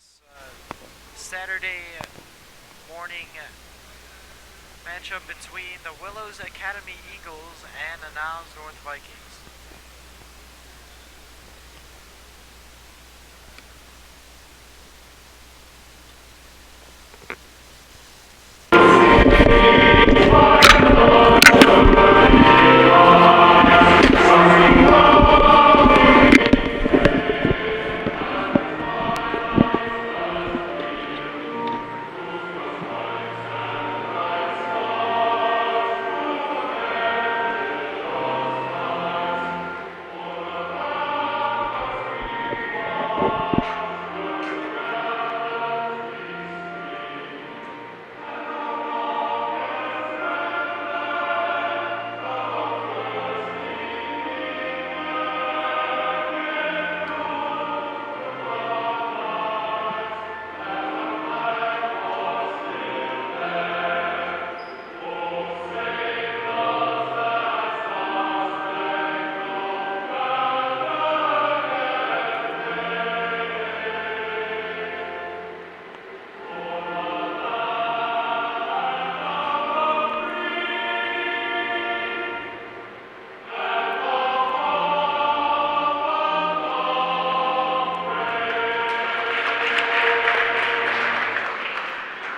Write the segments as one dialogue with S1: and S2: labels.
S1: this Saturday morning matchup between the Willows Academy Eagles and the Niles North Vikings.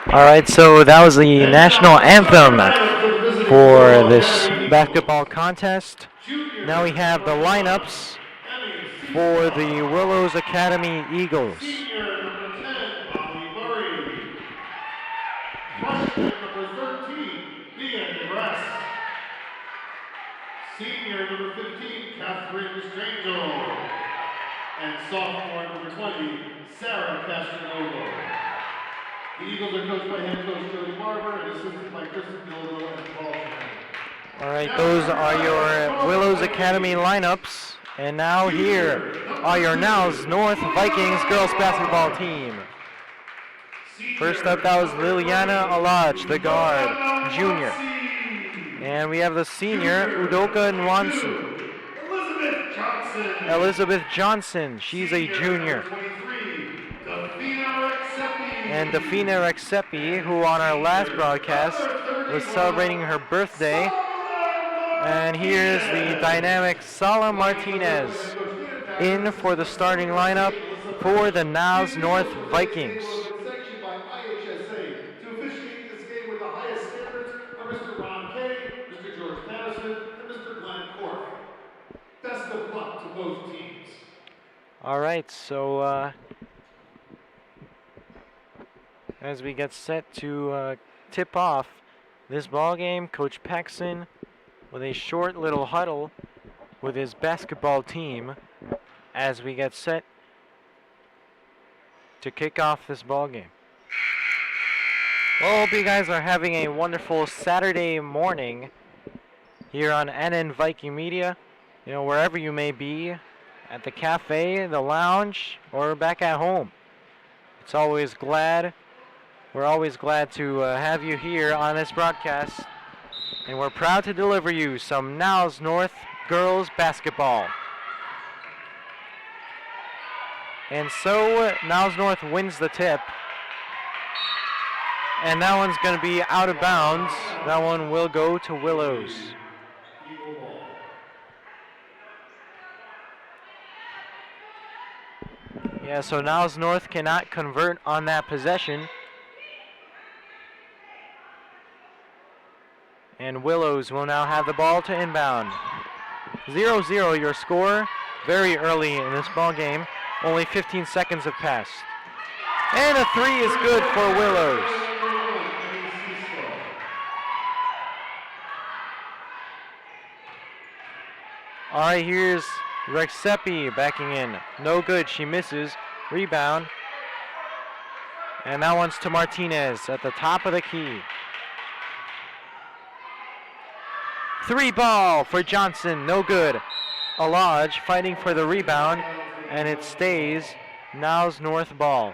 S1: All right, so that was the national anthem for this basketball contest. Now we have the lineups for the Willows Academy Eagles.
S2: Senior number 10, Molly Murray. Freshman number 13, Leah DeGrasse. Senior number 15, Catherine Strangel. And sophomore number 20, Sarah Castronova. The Eagles are coached by head coach Jody Barber and assisted by Kristen Gilville and Paul Tran.
S1: All right, those are your Willows Academy lineups. And now here are your Niles North Vikings girls basketball team. First up, that was Liliana Alaj, the guard, junior. And we have the senior, Udoka Nwansu. Elizabeth Johnson, she's a junior. And Dafina Rexepi, who on our last broadcast was celebrating her birthday. And here's the dynamic Sala Martinez in for the starting lineup for the Niles North Vikings.
S2: Sanctioned by IHSA to officiate this game with the highest standards are Mr. Ron Kay, Mr. George Patterson, and Mr. Glenn Korf. Best of luck to both teams.
S1: All right, so as we get set to tip off this ball game, Coach Paxson with a short little huddle with his basketball team as we get set to kick off this ball game. Well, hope you guys are having a wonderful Saturday morning here on NN Viking Media. You know, wherever you may be, at the cafe, the lounge, or back at home. We're always glad to have you here on this broadcast, and we're proud to deliver you some Niles North girls basketball. And so Niles North wins the tip, and that one's going to be out of bounds. That one will go to Willows. Yeah, so Niles North cannot convert on that possession. And Willows will now have the ball to inbound. 0-0 your score very early in this ball game. Only 15 seconds have passed. And a three is good for Willows. All right, here's Rexepi backing in. No good, she misses. Rebound. And that one's to Martinez at the top of the key. Three ball for Johnson, no good. Alaj fighting for the rebound, and it stays Niles North ball.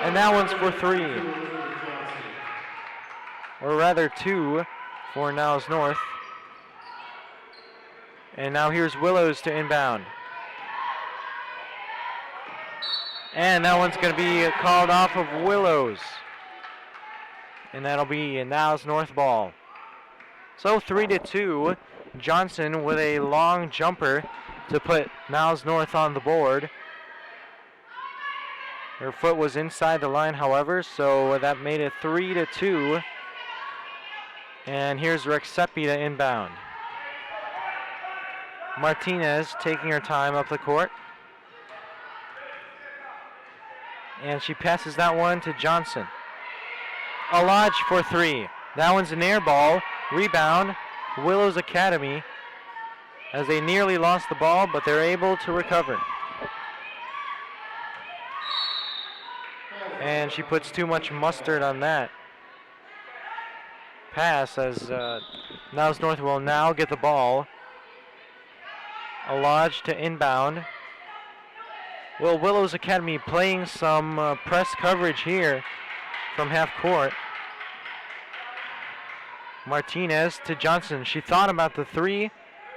S1: And that one's for three. Or rather two for Niles North. And now here's Willows to inbound. And that one's going to be called off of Willows. And that'll be a Niles North ball. So 3-2. Johnson with a long jumper to put Niles North on the board. Her foot was inside the line, however, so that made it 3-2. And here's Rexepi to inbound. Martinez taking her time up the court. And she passes that one to Johnson. Alaj for three. That one's an air ball. Rebound, Willows Academy, as they nearly lost the ball, but they're able to recover. And she puts too much mustard on that pass, as Niles North will now get the ball. Alaj to inbound. Well, Willows Academy playing some press coverage here from half court. Martinez to Johnson. She thought about the three,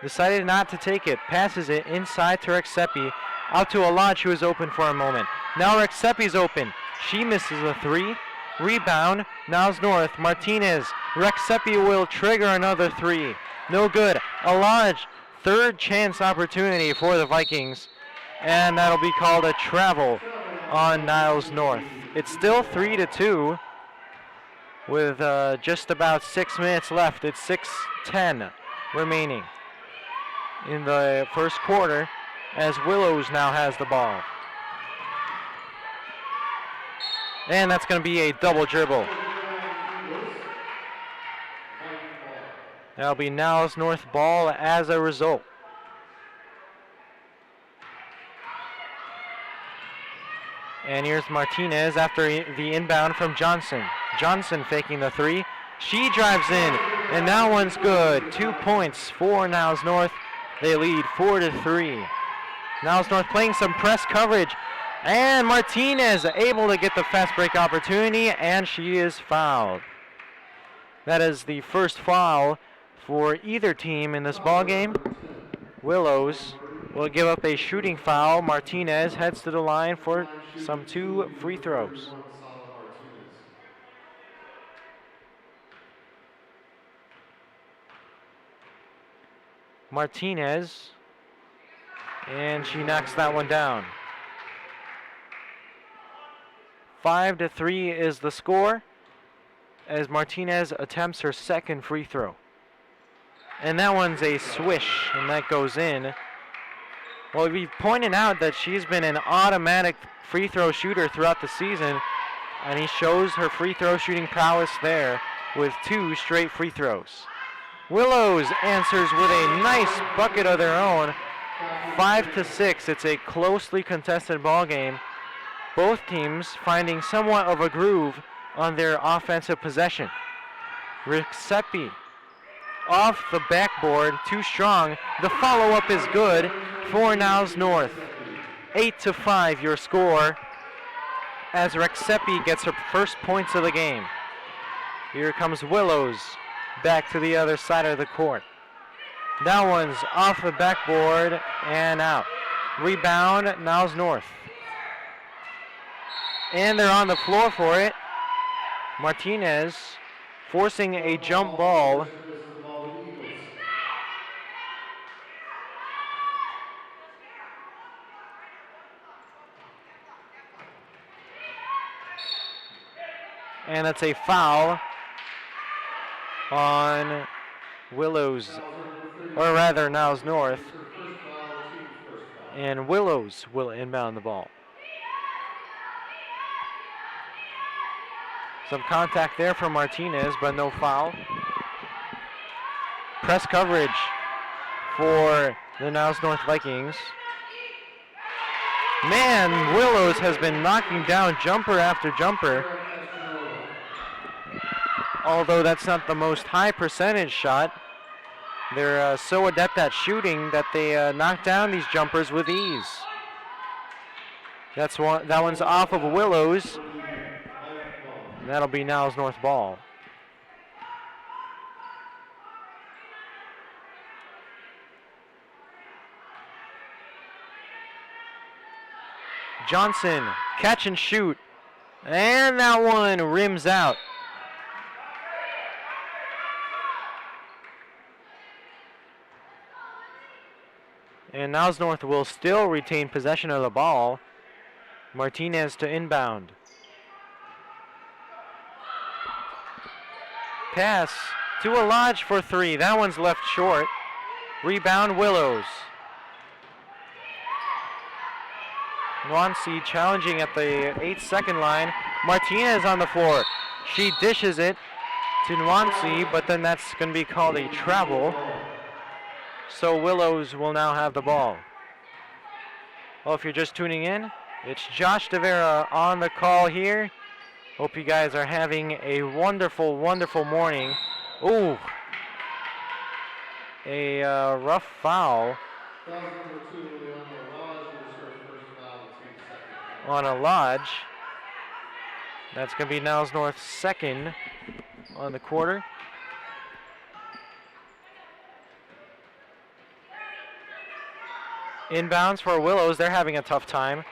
S1: decided not to take it. Passes it inside to Rexepi. Out to Alaj, who is open for a moment. Now Rexepi's open. She misses a three. Rebound, Niles North. Martinez. Rexepi will trigger another three. No good. Alaj, third chance opportunity for the Vikings. And that'll be called a travel on Niles North. It's still 3-2 with just about 6 minutes left. It's 6:10 remaining in the first quarter, as Willows now has the ball. And that's going to be a double dribble. That'll be Niles North ball as a result. And here's Martinez after the inbound from Johnson. Johnson faking the three. She drives in, and that one's good. 2 points for Niles North. They lead 4-3. Niles North playing some press coverage, and Martinez able to get the fast break opportunity, and she is fouled. That is the first foul for either team in this ball game. Willows will give up a shooting foul. Martinez heads to the line for some 2 free throws. Martinez, and she knocks that one down. 5-3 is the score, as Martinez attempts her second free throw. And that one's a swish, and that goes in. Well, we've pointed out that she's been an automatic free throw shooter throughout the season, and he shows her free throw shooting prowess there with 2 straight free throws. Willows answers with a nice bucket of their own. 5-6. It's a closely contested ball game. Both teams finding somewhat of a groove on their offensive possession. Rexepi off the backboard, too strong. The follow-up is good for Niles North. 8-5 your score, as Rexepi gets her first points of the game. Here comes Willows back to the other side of the court. That one's off the backboard and out. Rebound, Niles North. And they're on the floor for it. Martinez forcing a jump ball. And that's a foul on Willows, or rather Niles North. And Willows will inbound the ball. Some contact there from Martinez, but no foul. Press coverage for the Niles North Vikings. Man, Willows has been knocking down jumper after jumper. Although that's not the most high percentage shot. They're so adept at shooting that they knock down these jumpers with ease. That one's off of Willows. And that'll be Niles North ball. Johnson, catch and shoot. And that one rims out. And Niles North will still retain possession of the ball. Martinez to inbound. Pass to a Lodge for three. That one's left short. Rebound Willows. Nwansi challenging at the 8-second line. Martinez on the floor. She dishes it to Nwansi, but then that's going to be called a travel. So Willows will now have the ball. Well, if you're just tuning in, it's Josh DeVera on the call here. Hope you guys are having a wonderful, wonderful morning. Ooh, a rough foul on a Lodge. That's going to be Niles North's second on the quarter. Inbounds for Willows. They're having a tough time.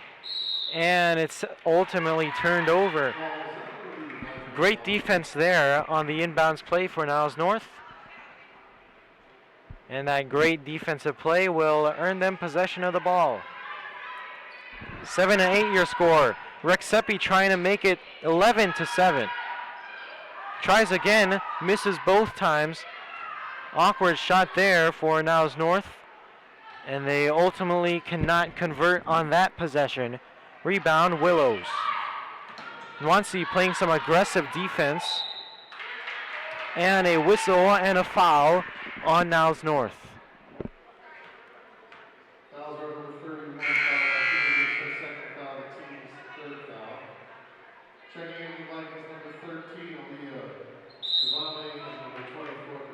S1: And it's ultimately turned over. Great defense there on the inbounds play for Niles North. And that great defensive play will earn them possession of the ball. 7-8 your score. Rexepi trying to make it 11-7. Tries again, misses both times. Awkward shot there for Niles North. And they ultimately cannot convert on that possession. Rebound Willows. Nwansi playing some aggressive defense. And a whistle and a foul on Niles North.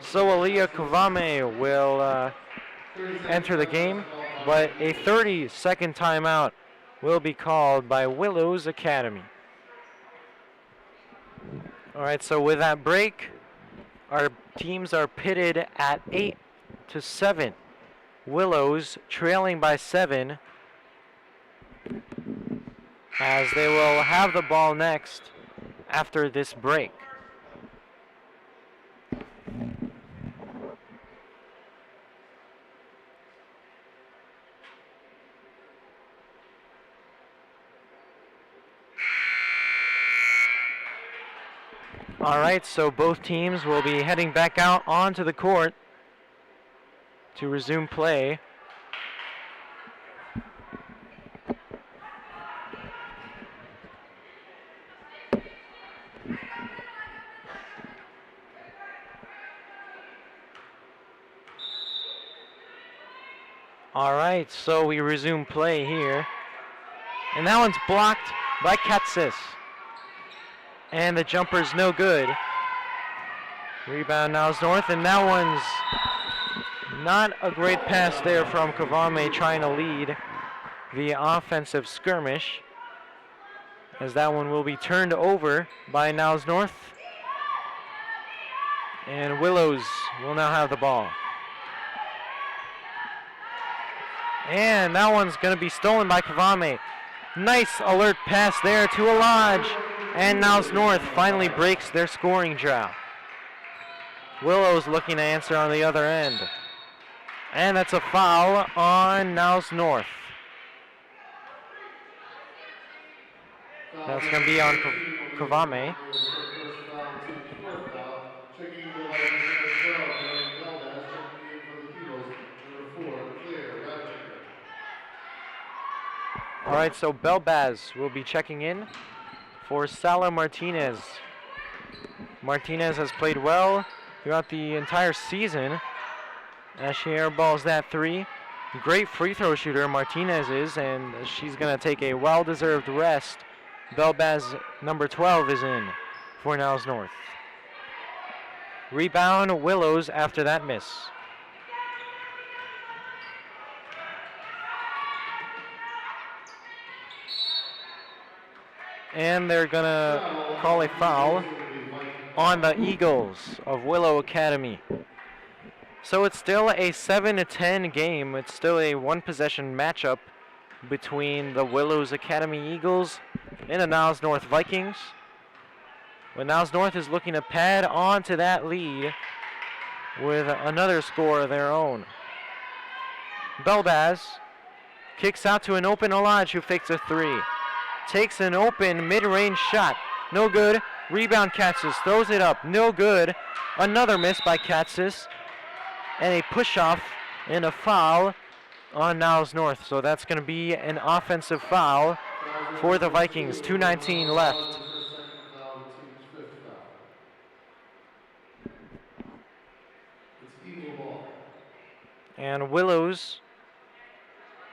S1: So Aaliyah Kavame will enter the game, but a 30-second timeout will be called by Willows Academy. All right, so with that break, our teams are pitted at 8-7. Willows trailing by 7, as they will have the ball next after this break. All right, so both teams will be heading back out onto the court to resume play. All right, so we resume play here. And that one's blocked by Katsis. And the jumper's no good. Rebound Niles North, and that one's not a great pass there from Kavame trying to lead the offensive skirmish, as that one will be turned over by Niles North. And Willows will now have the ball. And that one's going to be stolen by Kavame. Nice alert pass there to a Lodge. And Niles North finally breaks their scoring drought. Willows looking to answer on the other end. And that's a foul on Niles North. That's going to be on Kavame. All right, so Belbaz will be checking in for Sala Martinez. Martinez has played well throughout the entire season as she airballs that three. Great free throw shooter Martinez is, and she's going to take a well-deserved rest. Belbaz, number 12, is in for Niles North. Rebound Willows after that miss. And they're going to call a foul on the Eagles of Willow Academy. So it's still a 7-10 game. It's still a one-possession matchup between the Willows Academy Eagles and the Niles North Vikings. But Niles North is looking to pad on to that lead with another score of their own. Belbaz kicks out to an open Olaj, who fakes a three. Takes an open mid-range shot. No good. Rebound Katsis. Throws it up. No good. Another miss by Katsis. And a push-off and a foul on Niles North. So that's going to be an offensive foul for the Vikings. 2:19 left. And Willows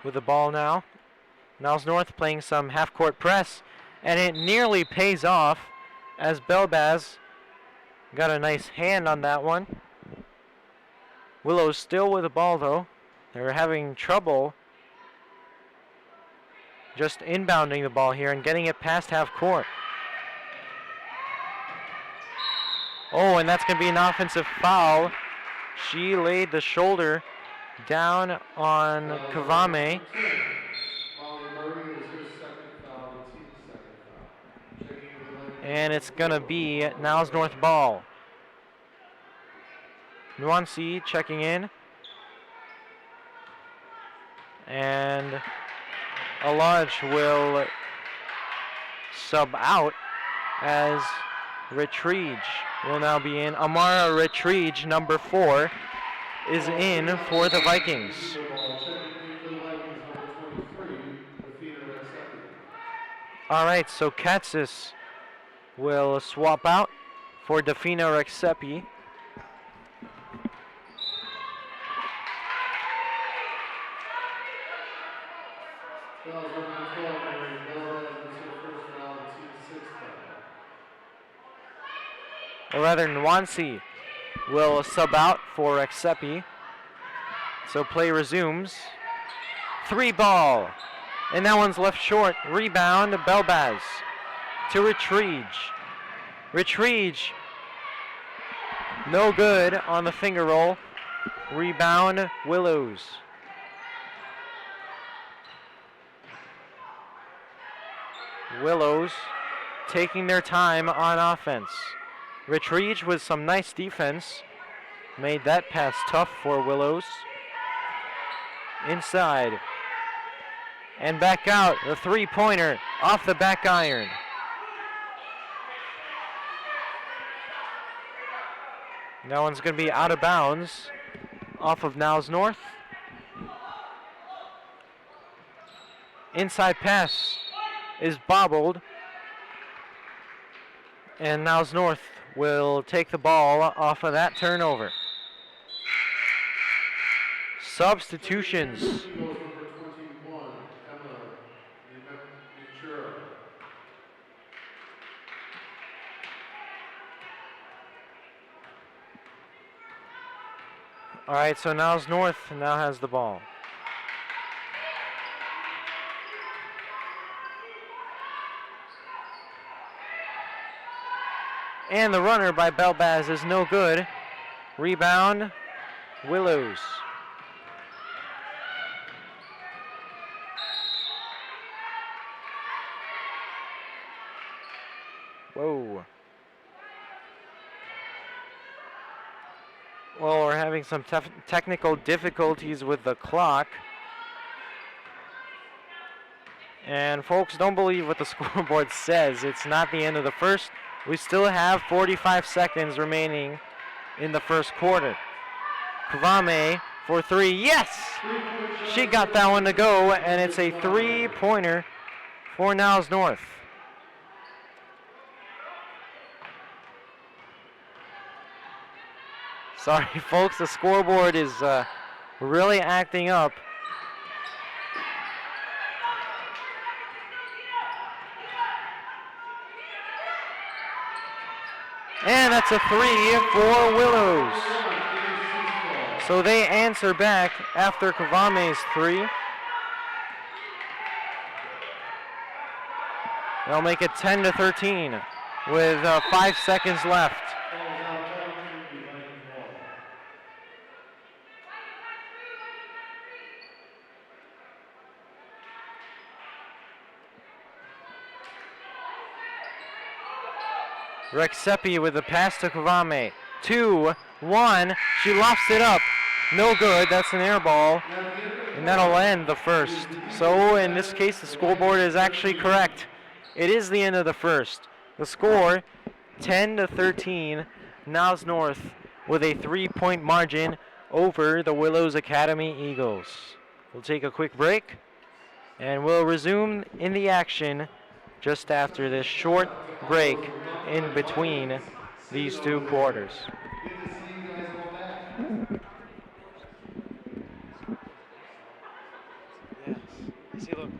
S1: with the ball now. Niles North playing some half-court press, and it nearly pays off as Belbaz got a nice hand on that one. Willows still with the ball, though. They're having trouble just inbounding the ball here and getting it past half court. Oh, and that's going to be an offensive foul. She laid the shoulder down on Kavame. And it's going to be Niles North ball. Nuancy checking in. And Olaj will sub out as Retriege will now be in. Amara Retriege, number 4, is in for the Vikings. All right, so Katsis will swap out for Defina Rexepi. Or rather, Nwansi will sub out for Rexepi. So play resumes. 3 ball. And that one's left short. Rebound, Belbaz to Retriege. Retriege, no good on the finger roll. Rebound, Willows. Willows taking their time on offense. Retriege with some nice defense made that pass tough for Willows. Inside. And back out, the 3-pointer off the back iron. That one's going to be out of bounds off of Niles North. Inside pass is bobbled. And Niles North will take the ball off of that turnover. Substitutions. All right, so Niles North now has the ball. And the runner by Belbaz is no good. Rebound, Willows. Whoa. Well, we're having some technical difficulties with the clock. And folks, don't believe what the scoreboard says. It's not the end of the first. We still have 45 seconds remaining in the first quarter. Kavame for 3. Yes! She got that one to go, and it's a 3-pointer for Niles North. Sorry, folks, the scoreboard is really acting up. And that's a 3 for Willows. So they answer back after Kavame's 3. They'll make it 10-13 with 5 seconds left. Rexepi with the pass to Kavame. 2-1. She lofts it up. No good. That's an air ball. And that'll end the first. So in this case, the scoreboard is actually correct. It is the end of the first. The score, 10-13. Niles North with a 3-point margin over the Willows Academy Eagles. We'll take a quick break, and we'll resume in the action just after this short break in between these two quarters. Yes. See, look,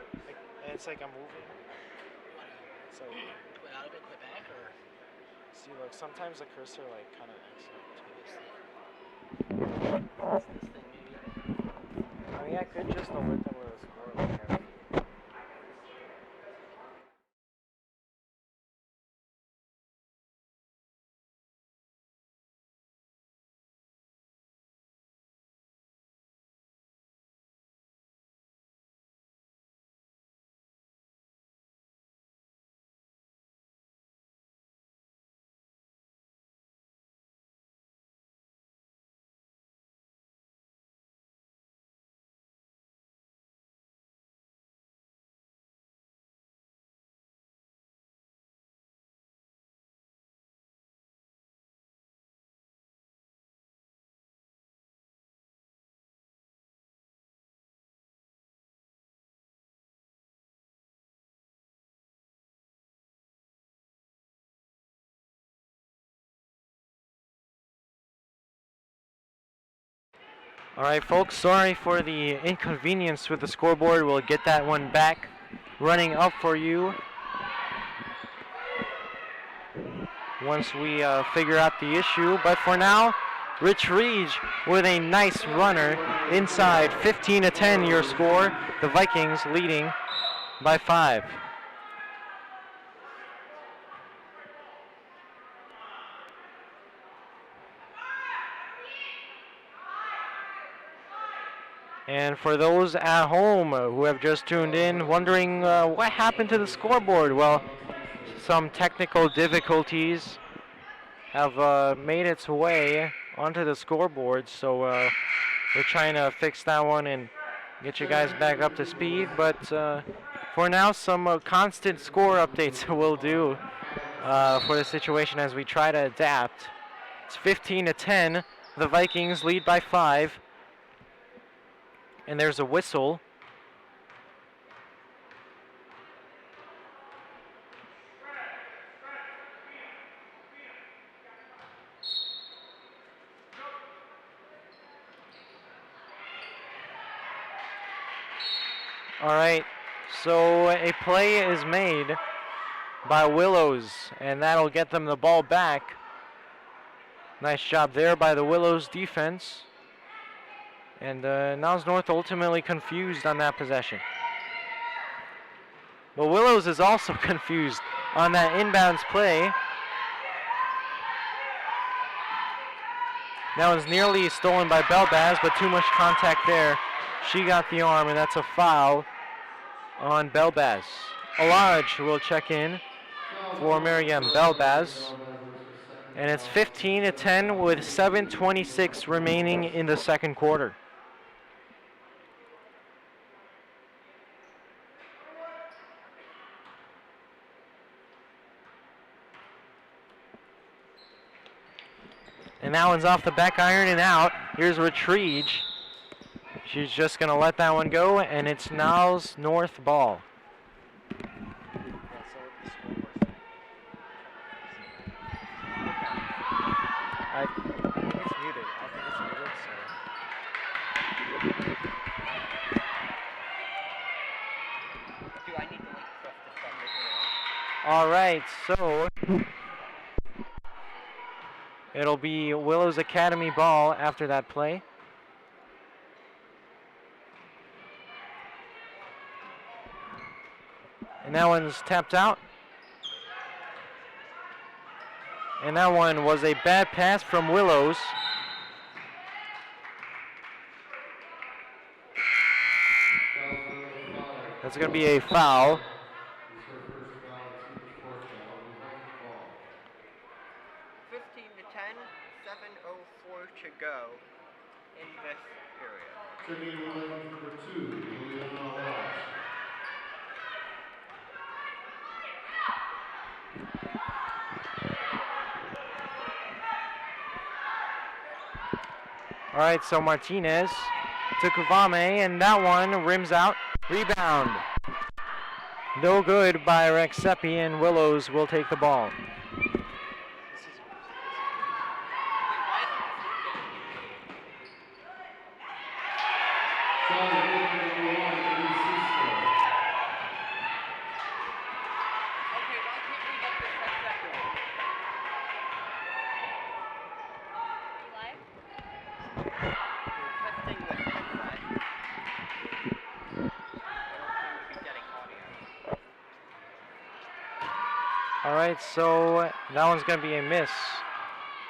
S1: it's like I'm moving. So,
S3: Quit out of it, quit back, or?
S1: see, look, sometimes the cursor like kind of acts
S3: What's this thing, maybe?
S1: up. I mean, I could just alert them with a score like every. All right, folks, sorry for the inconvenience with the scoreboard. We'll get that one back running up for you once we figure out the issue. But for now, Rich Reed with a nice runner inside. 15-10 your score. The Vikings leading by 5. And for those at home who have just tuned in, wondering what happened to the scoreboard, well, some technical difficulties have made its way onto the scoreboard, so we're trying to fix that one and get you guys back up to speed. But for now, some constant score updates will do for the situation as we try to adapt. It's 15-10. The Vikings lead by 5. And there's a whistle. All right, so a play is made by Willows, and that'll get them the ball back. Nice job there by the Willows defense. And Niles North ultimately confused on that possession. But Willows is also confused on that inbounds play. That was nearly stolen by Belbaz, but too much contact there. She got the arm, and that's a foul on Belbaz. Alaj will check in for Miriam Belbaz. And it's 15-10 with 7:26 remaining in the second quarter. And that one's off the back iron and out. Here's Retriege. She's just going to let that one go, and it's Niles North ball. I think it's muted.
S3: Do I need to like press this button right here?
S1: All right, so it'll be Willows Academy ball after that play. And that one's tapped out. And that one was a bad pass from Willows. That's going to be a foul.
S4: 10:07:04 to go in this period.
S2: Checking in with number 2, Williams.
S1: All right, so Martinez to Kavame, and that one rims out. Rebound. No good by Rexepi, and Willows will take the ball. All right, so that one's going to be a miss.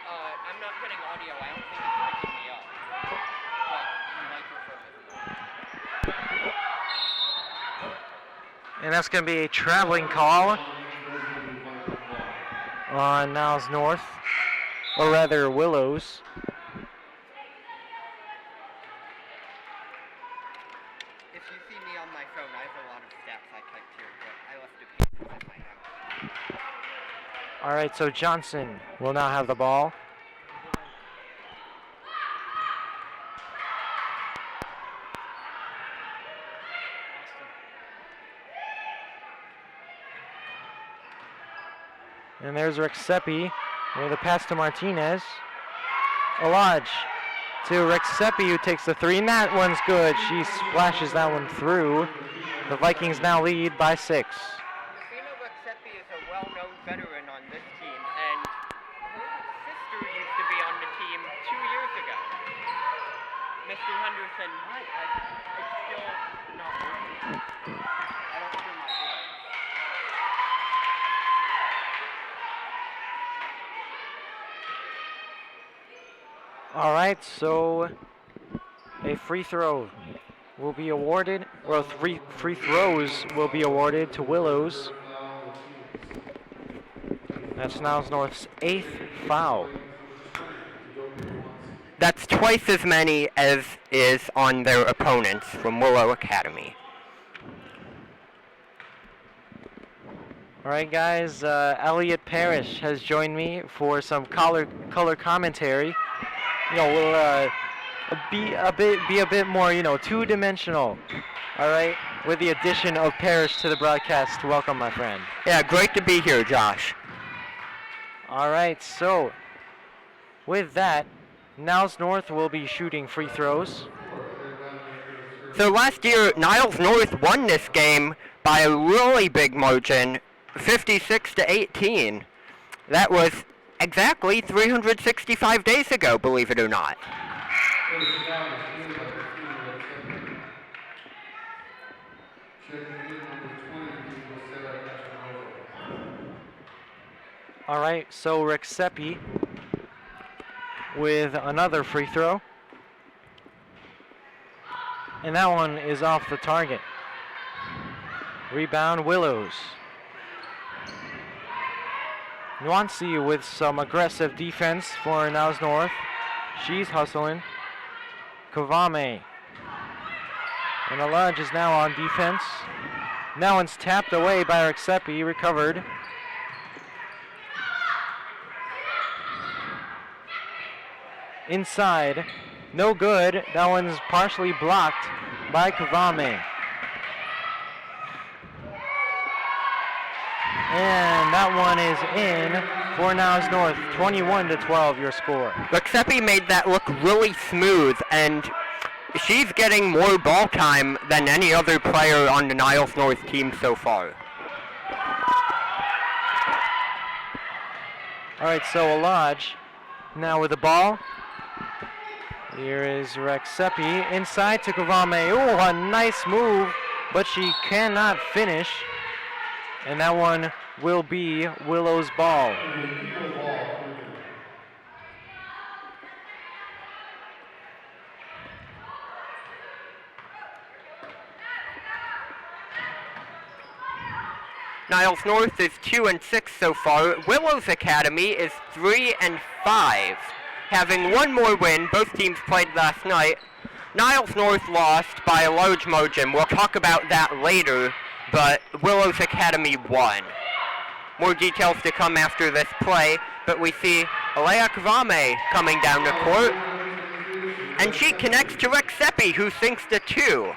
S4: I'm not getting audio. I don't think it's picking me up. But the microphone is.
S1: And that's going to be a traveling call on Niles North, or rather Willows.
S4: If you see me on my phone, I have a lot of stats I typed here, but I left a paper in my house.
S1: All right, so Johnson will now have the ball. And there's Rexepi with a pass to Martinez. Olaj to Rexepi, who takes the three, and that one's good. She splashes that one through. The Vikings now lead by 6.
S4: Rexepi is a well-known veteran on this team, and her sister used to be on the team 2 years ago. Mr. Henderson, it's still not working. I don't hear my voice.
S1: All right, so a free throw will be awarded, or 3 free throws will be awarded to Willows. That's Niles North's 8th foul.
S4: That's twice as many as is on their opponents from Willow Academy.
S1: All right, guys, Elliot Parrish has joined me for some color commentary. You know, we'll be a bit more, you know, two-dimensional. All right, with the addition of Parrish to the broadcast. Welcome, my friend.
S4: Yeah, great to be here, Josh.
S1: All right, so with that, Niles North will be shooting free throws.
S4: So last year, Niles North won this game by a really big margin, 56-18. That was exactly 365 days ago, believe it or not.
S1: All right, so Rexepi with another free throw. And that one is off the target. Rebound, Willows. Nuancy with some aggressive defense for Niles North. She's hustling. Kavame. And Alaj is now on defense. That one's tapped away by Rexepi, recovered. Inside, no good. That one's partially blocked by Kavame. And that one is in for Niles North. 21-12 your score.
S4: Rexepi made that look really smooth, and she's getting more ball time than any other player on the Niles North team so far.
S1: All right, so Alaj now with the ball. Here is Rexepi inside to Kavame. Oh, a nice move, but she cannot finish. And that one will be Willow's ball.
S4: Niles North is 2-6 so far. Willows Academy is 3-5, having one more win. Both teams played last night. Niles North lost by a large margin. We'll talk about that later, but Willows Academy won. More details to come after this play, but we see Alea Kvame coming down the court, and she connects to Rexepi, who sinks to 2.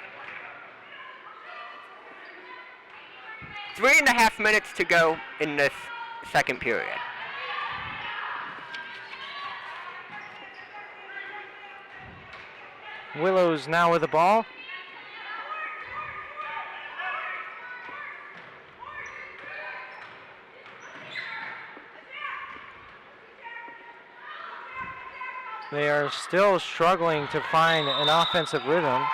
S4: 3.5 minutes to go in this second period.
S1: Willows now with the ball. They are still struggling to find an offensive rhythm.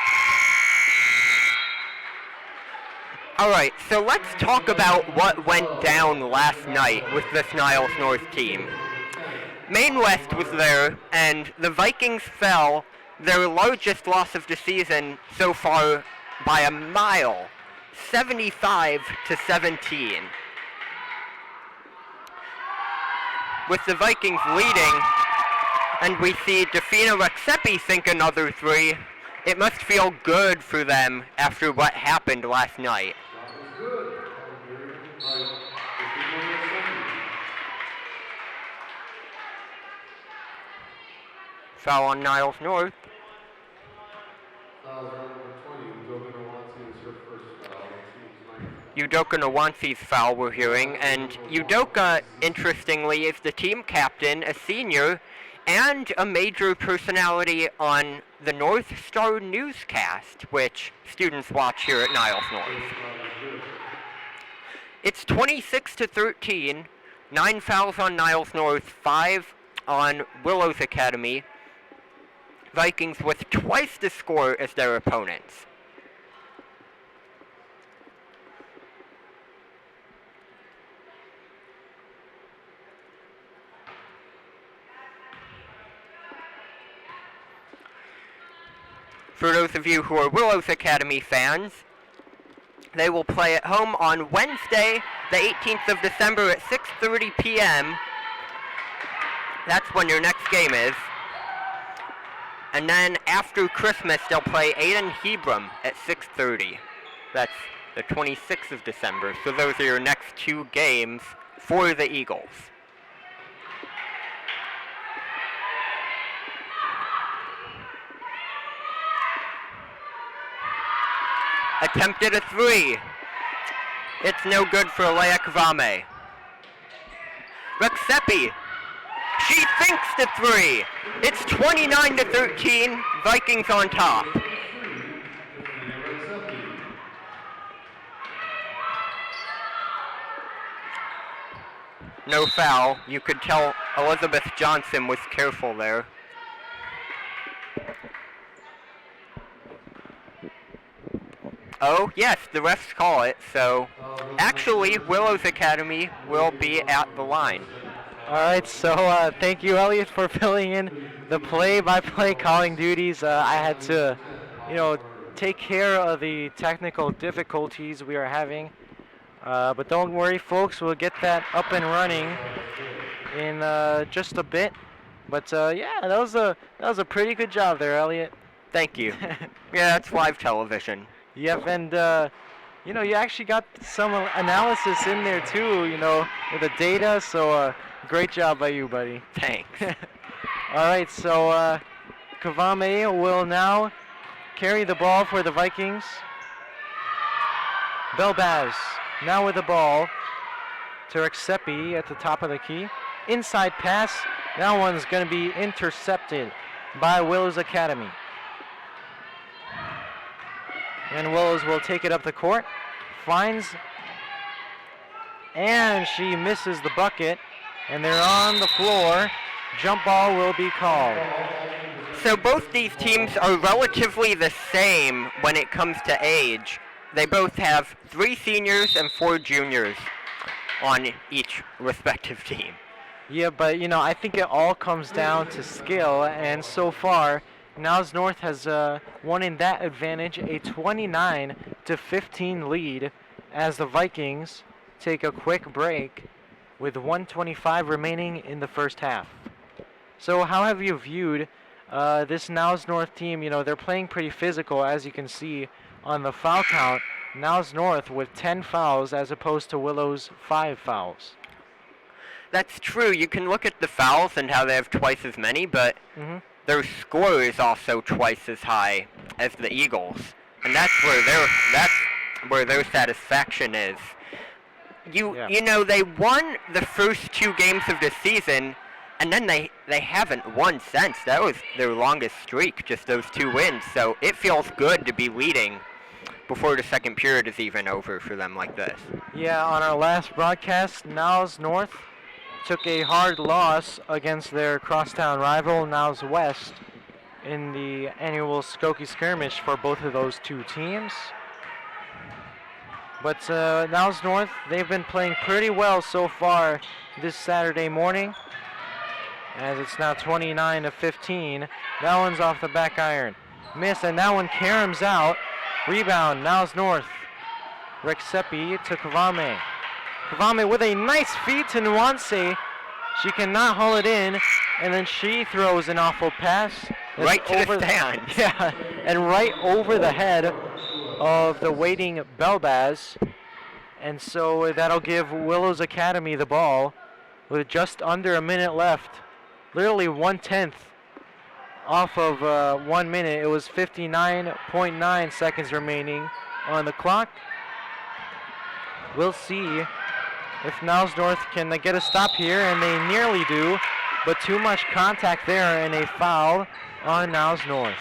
S4: All right, so let's talk about what went down last night with this Niles North team. Maine West was there, and the Vikings fell, their largest loss of the season so far by a mile, 75-17. With the Vikings leading, and we see Defina Rexepi sink another 3. It must feel good for them after what happened last night. Foul on Niles North. Udoka Nwansi's foul we're hearing, and Udoka, interestingly, is the team captain, a senior, and a major personality on the North Star newscast, which students watch here at Niles North. It's 26-13, 9 fouls on Niles North, 5 on Willows Academy. Vikings with twice the score as their opponents. For those of you who are Willows Academy fans, they will play at home on Wednesday, the 18th of December at 6:30 p.m. That's when your next game is. And then after Christmas, they'll play Aden Hebron at 6:30. That's the 26th of December. So those are your next 2 games for the Eagles. Attempted a 3. It's no good for Alea Kvame. Rexepi. She thinks the 3. It's 29-13. Vikings on top. No foul. You could tell Elizabeth Johnson was careful there. Oh, yes, the refs call it, so actually Willows Academy will be at the line.
S1: All right, so thank you, Elliot, for filling in the play-by-play calling duties. I had to, take care of the technical difficulties we are having. But don't worry, folks, we'll get that up and running in just a bit. But yeah, that was a pretty good job there, Elliot.
S4: Thank you. Yeah, it's live television.
S1: Yep, and you actually got some analysis in there too, with the data. So great job by you, buddy.
S4: Thanks.
S1: All right, so Kvame will now carry the ball for the Vikings. Belbaz now with the ball to Rexepi at the top of the key. Inside pass. That one's going to be intercepted by Willows Academy. And Willows will take it up the court. Finds. And she misses the bucket. And they're on the floor. Jump ball will be called.
S4: So both these teams are relatively the same when it comes to age. They both have 3 seniors and 4 juniors on each respective team.
S1: Yeah, but I think it all comes down to skill, and so far, Niles North has won in that advantage, a 29-15 lead, as the Vikings take a quick break with 1:25 remaining in the first half. So how have you viewed this Niles North team? You know, they're playing pretty physical, as you can see on the foul count. Niles North with 10 fouls as opposed to Willows 5 fouls.
S4: That's true. You can look at the fouls and how they have twice as many, but their score is also twice as high as the Eagles, and that's where their satisfaction is. You know, they won the first 2 games of the season, and then they haven't won since. That was their longest streak, just those 2 wins. So it feels good to be leading before the second period is even over for them like this.
S1: Yeah, on our last broadcast, Niles North took a hard loss against their crosstown rival, Niles West, in the annual Skokie skirmish for both of those 2 teams. But Niles North, they've been playing pretty well so far this Saturday morning, as it's now 29-15. That one's off the back iron. Miss, and that one caroms out. Rebound, Niles North. Rexepi to Kavame. Kavame with a nice feed to Nuance. She cannot haul it in, and then she throws an awful pass.
S4: Right to the stand.
S1: Yeah, and right over the head of the waiting Belbaz. And so that'll give Willows Academy the ball with just under a minute left. Literally 1/10 off of 1 minute. It was 59.9 seconds remaining on the clock. We'll see if Niles North can get a stop here, and they nearly do, but too much contact there and a foul on Niles North.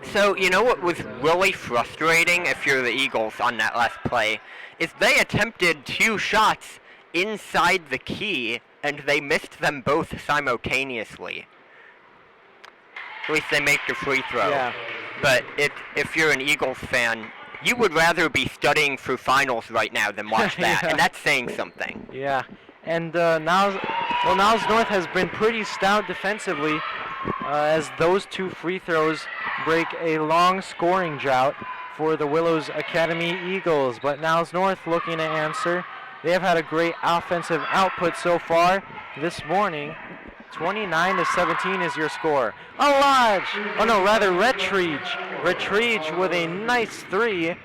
S4: So, you know what was really frustrating if you're the Eagles on that last play is they attempted 2 shots inside the key, and they missed them both simultaneously. At least they make the free throw.
S1: Yeah.
S4: But if you're an Eagles fan, you would rather be studying for finals right now than watch that,
S1: Yeah.
S4: and that's saying something.
S1: Yeah, and Niles North has been pretty stout defensively, as those 2 free throws break a long scoring drought for the Willows Academy Eagles. But Niles North looking to answer. They have had a great offensive output so far this morning. 29-17 is your score. Retriege with a nice 3.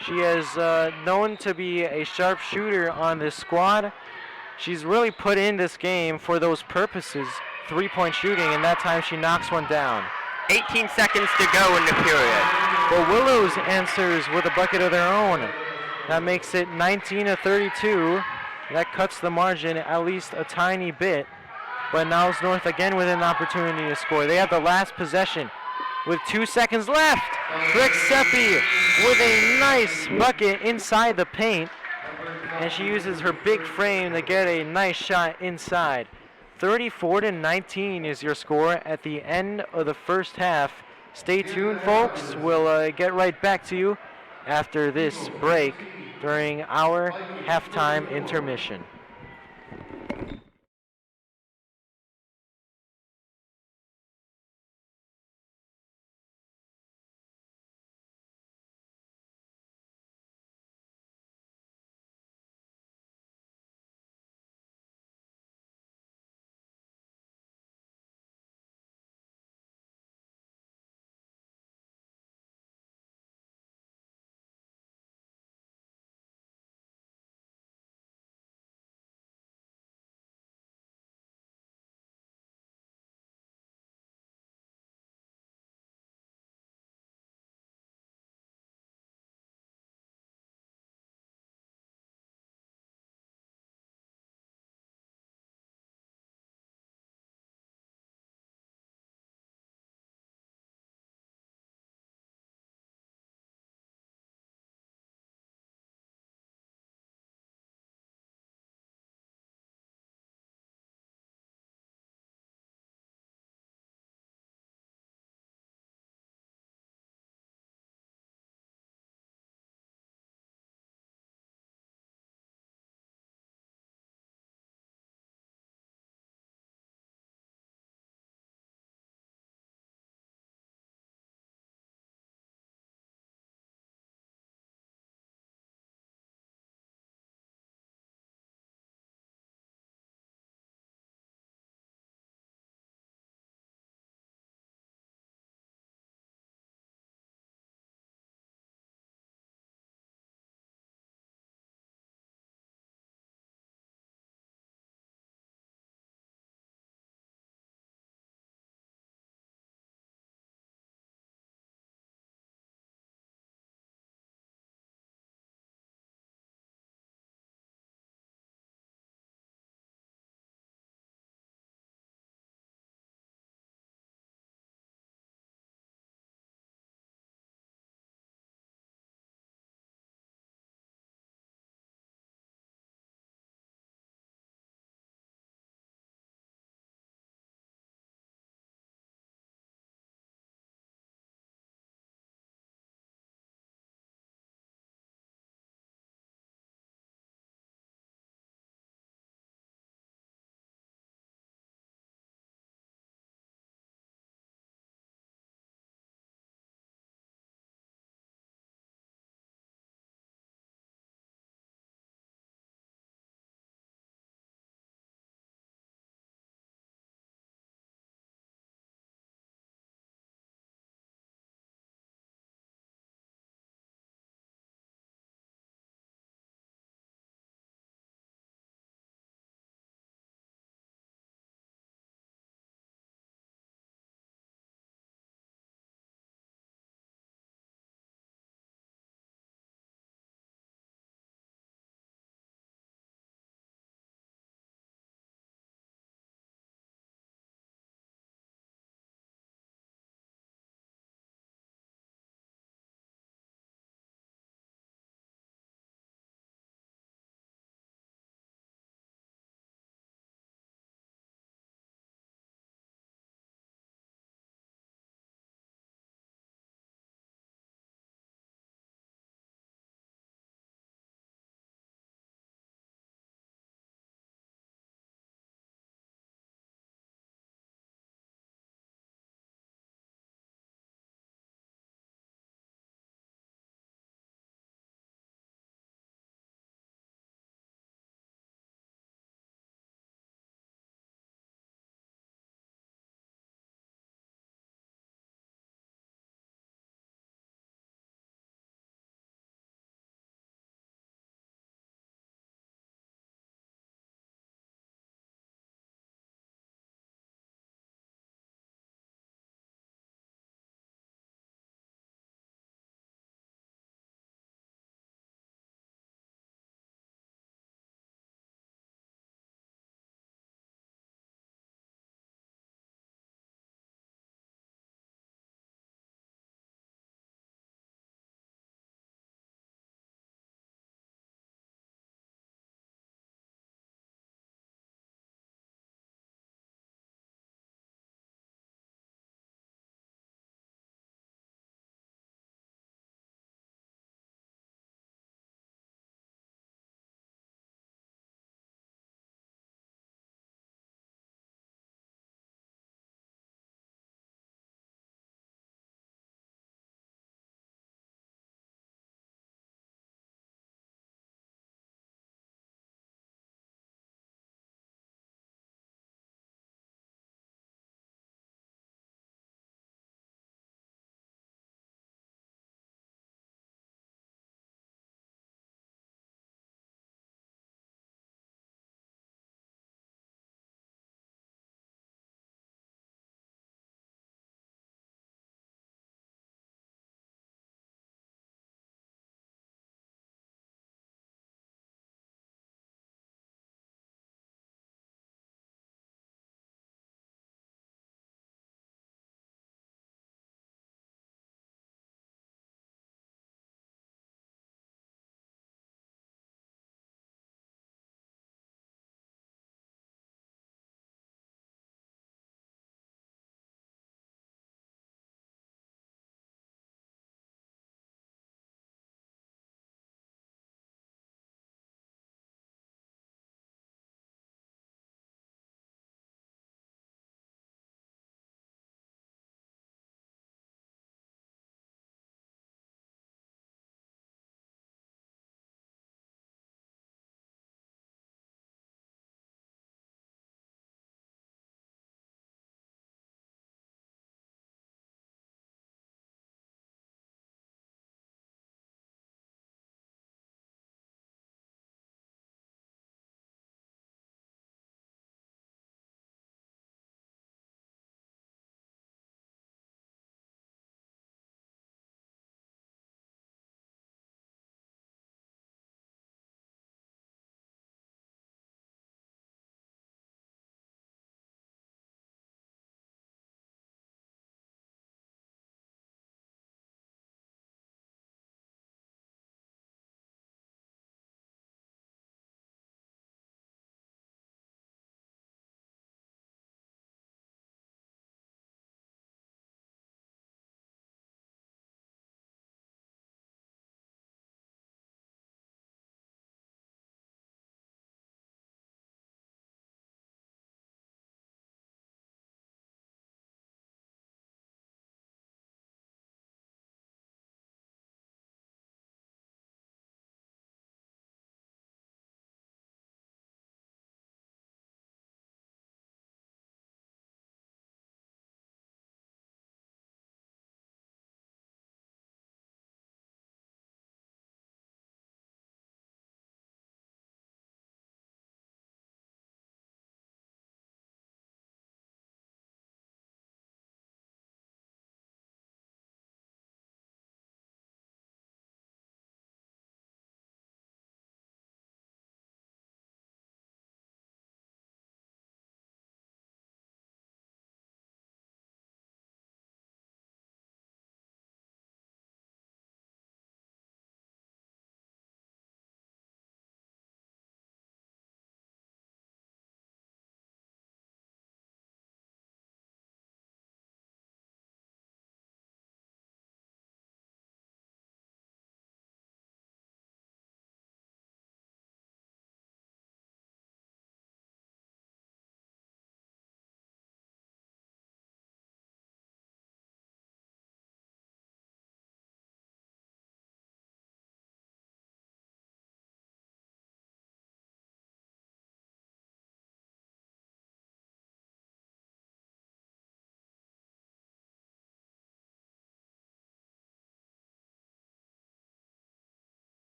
S1: She is known to be a sharp shooter on this squad. She's really put in this game for those purposes, 3-point shooting, and that time she knocks one down.
S4: 18 seconds to go in the period.
S1: But Willows answers with a bucket of their own. That makes it 19-32. That cuts the margin at least a tiny bit. But Niles North again with an opportunity to score. They have the last possession with 2 seconds left. Rexepi with a nice bucket inside the paint. And she uses her big frame to get a nice shot inside. 34-19 is your score at the end of the first half. Stay tuned, folks. We'll get right back to you after this break during our halftime intermission.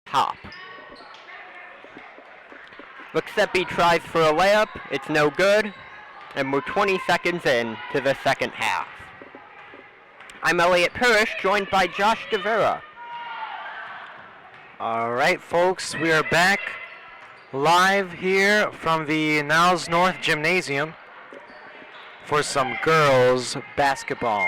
S4: top. Rexepi tries for a layup. It's no good. And we're 20 seconds in to the second half. I'm Elliot Parrish, joined by Josh DeVera.
S1: All right, folks, we are back live here from the Niles North Gymnasium for some girls basketball.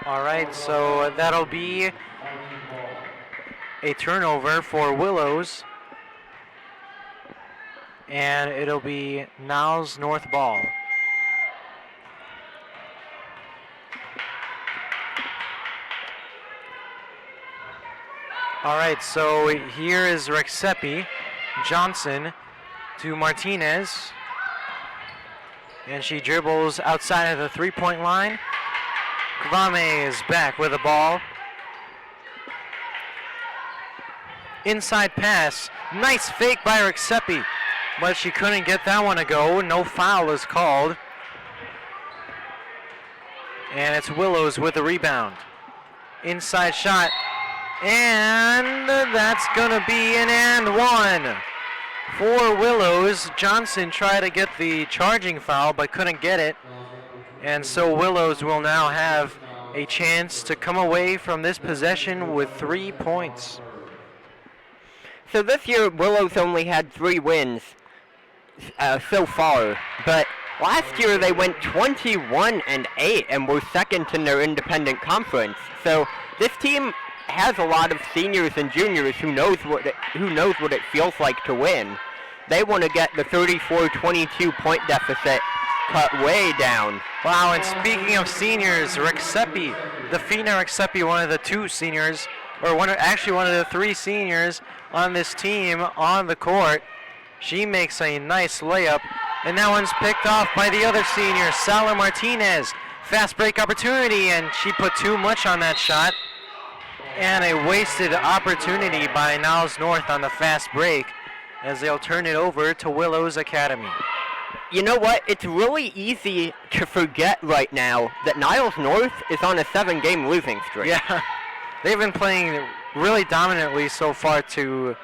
S1: All right, so that'll be a turnover for Willows, and it'll be Niles North ball. All right, so here is Rexepi, Johnson to Martinez, and she dribbles outside of the three-point line. Kvame is back with the ball. Inside pass, nice fake by Rexepi, but she couldn't get that one to go. No foul is called. And it's Willows with the rebound. Inside shot, and that's gonna be an and one for Willows. Johnson tried to get the charging foul, but couldn't get it. And so Willows will now have a chance to come away from this possession with 3 points.
S4: So this year, Willows only had 3 wins so far, but last year they went 21-8 and were second in their independent conference. So this team has a lot of seniors and juniors who knows what it feels like to win. They want to get the 34-22 point deficit cut way down.
S1: Wow, and speaking of seniors, Rexepi, Defina Rexepi, one of the 2 seniors, or actually one of the 3 seniors on this team on the court. She makes a nice layup, and that one's picked off by the other senior, Sala Martinez. Fast break opportunity, and she put too much on that shot. And a wasted opportunity by Niles North on the fast break as they'll turn it over to Willows Academy.
S4: You know what? It's really easy to forget right now that Niles North is on a 7-game losing streak.
S1: Yeah, they've been playing really dominantly so far to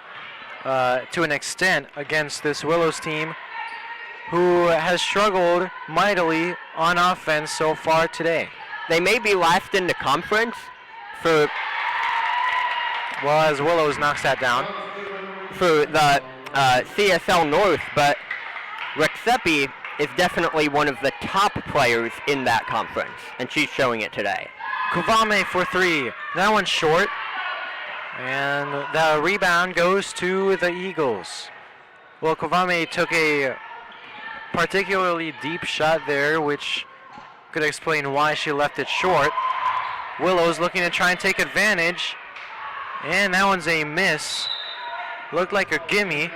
S1: an extent against this Willows team, who has struggled mightily on offense so far today.
S4: They may be last in the conference for,
S1: well, as Willows knocks that down,
S4: for the CSL North, but Rexepi is definitely one of the top players in that conference, and she's showing it today.
S1: Kvame for 3. That one's short. And the rebound goes to the Eagles. Well, Kvame took a particularly deep shot there, which could explain why she left it short. Willows looking to try and take advantage. And that one's a miss. Looked like a gimme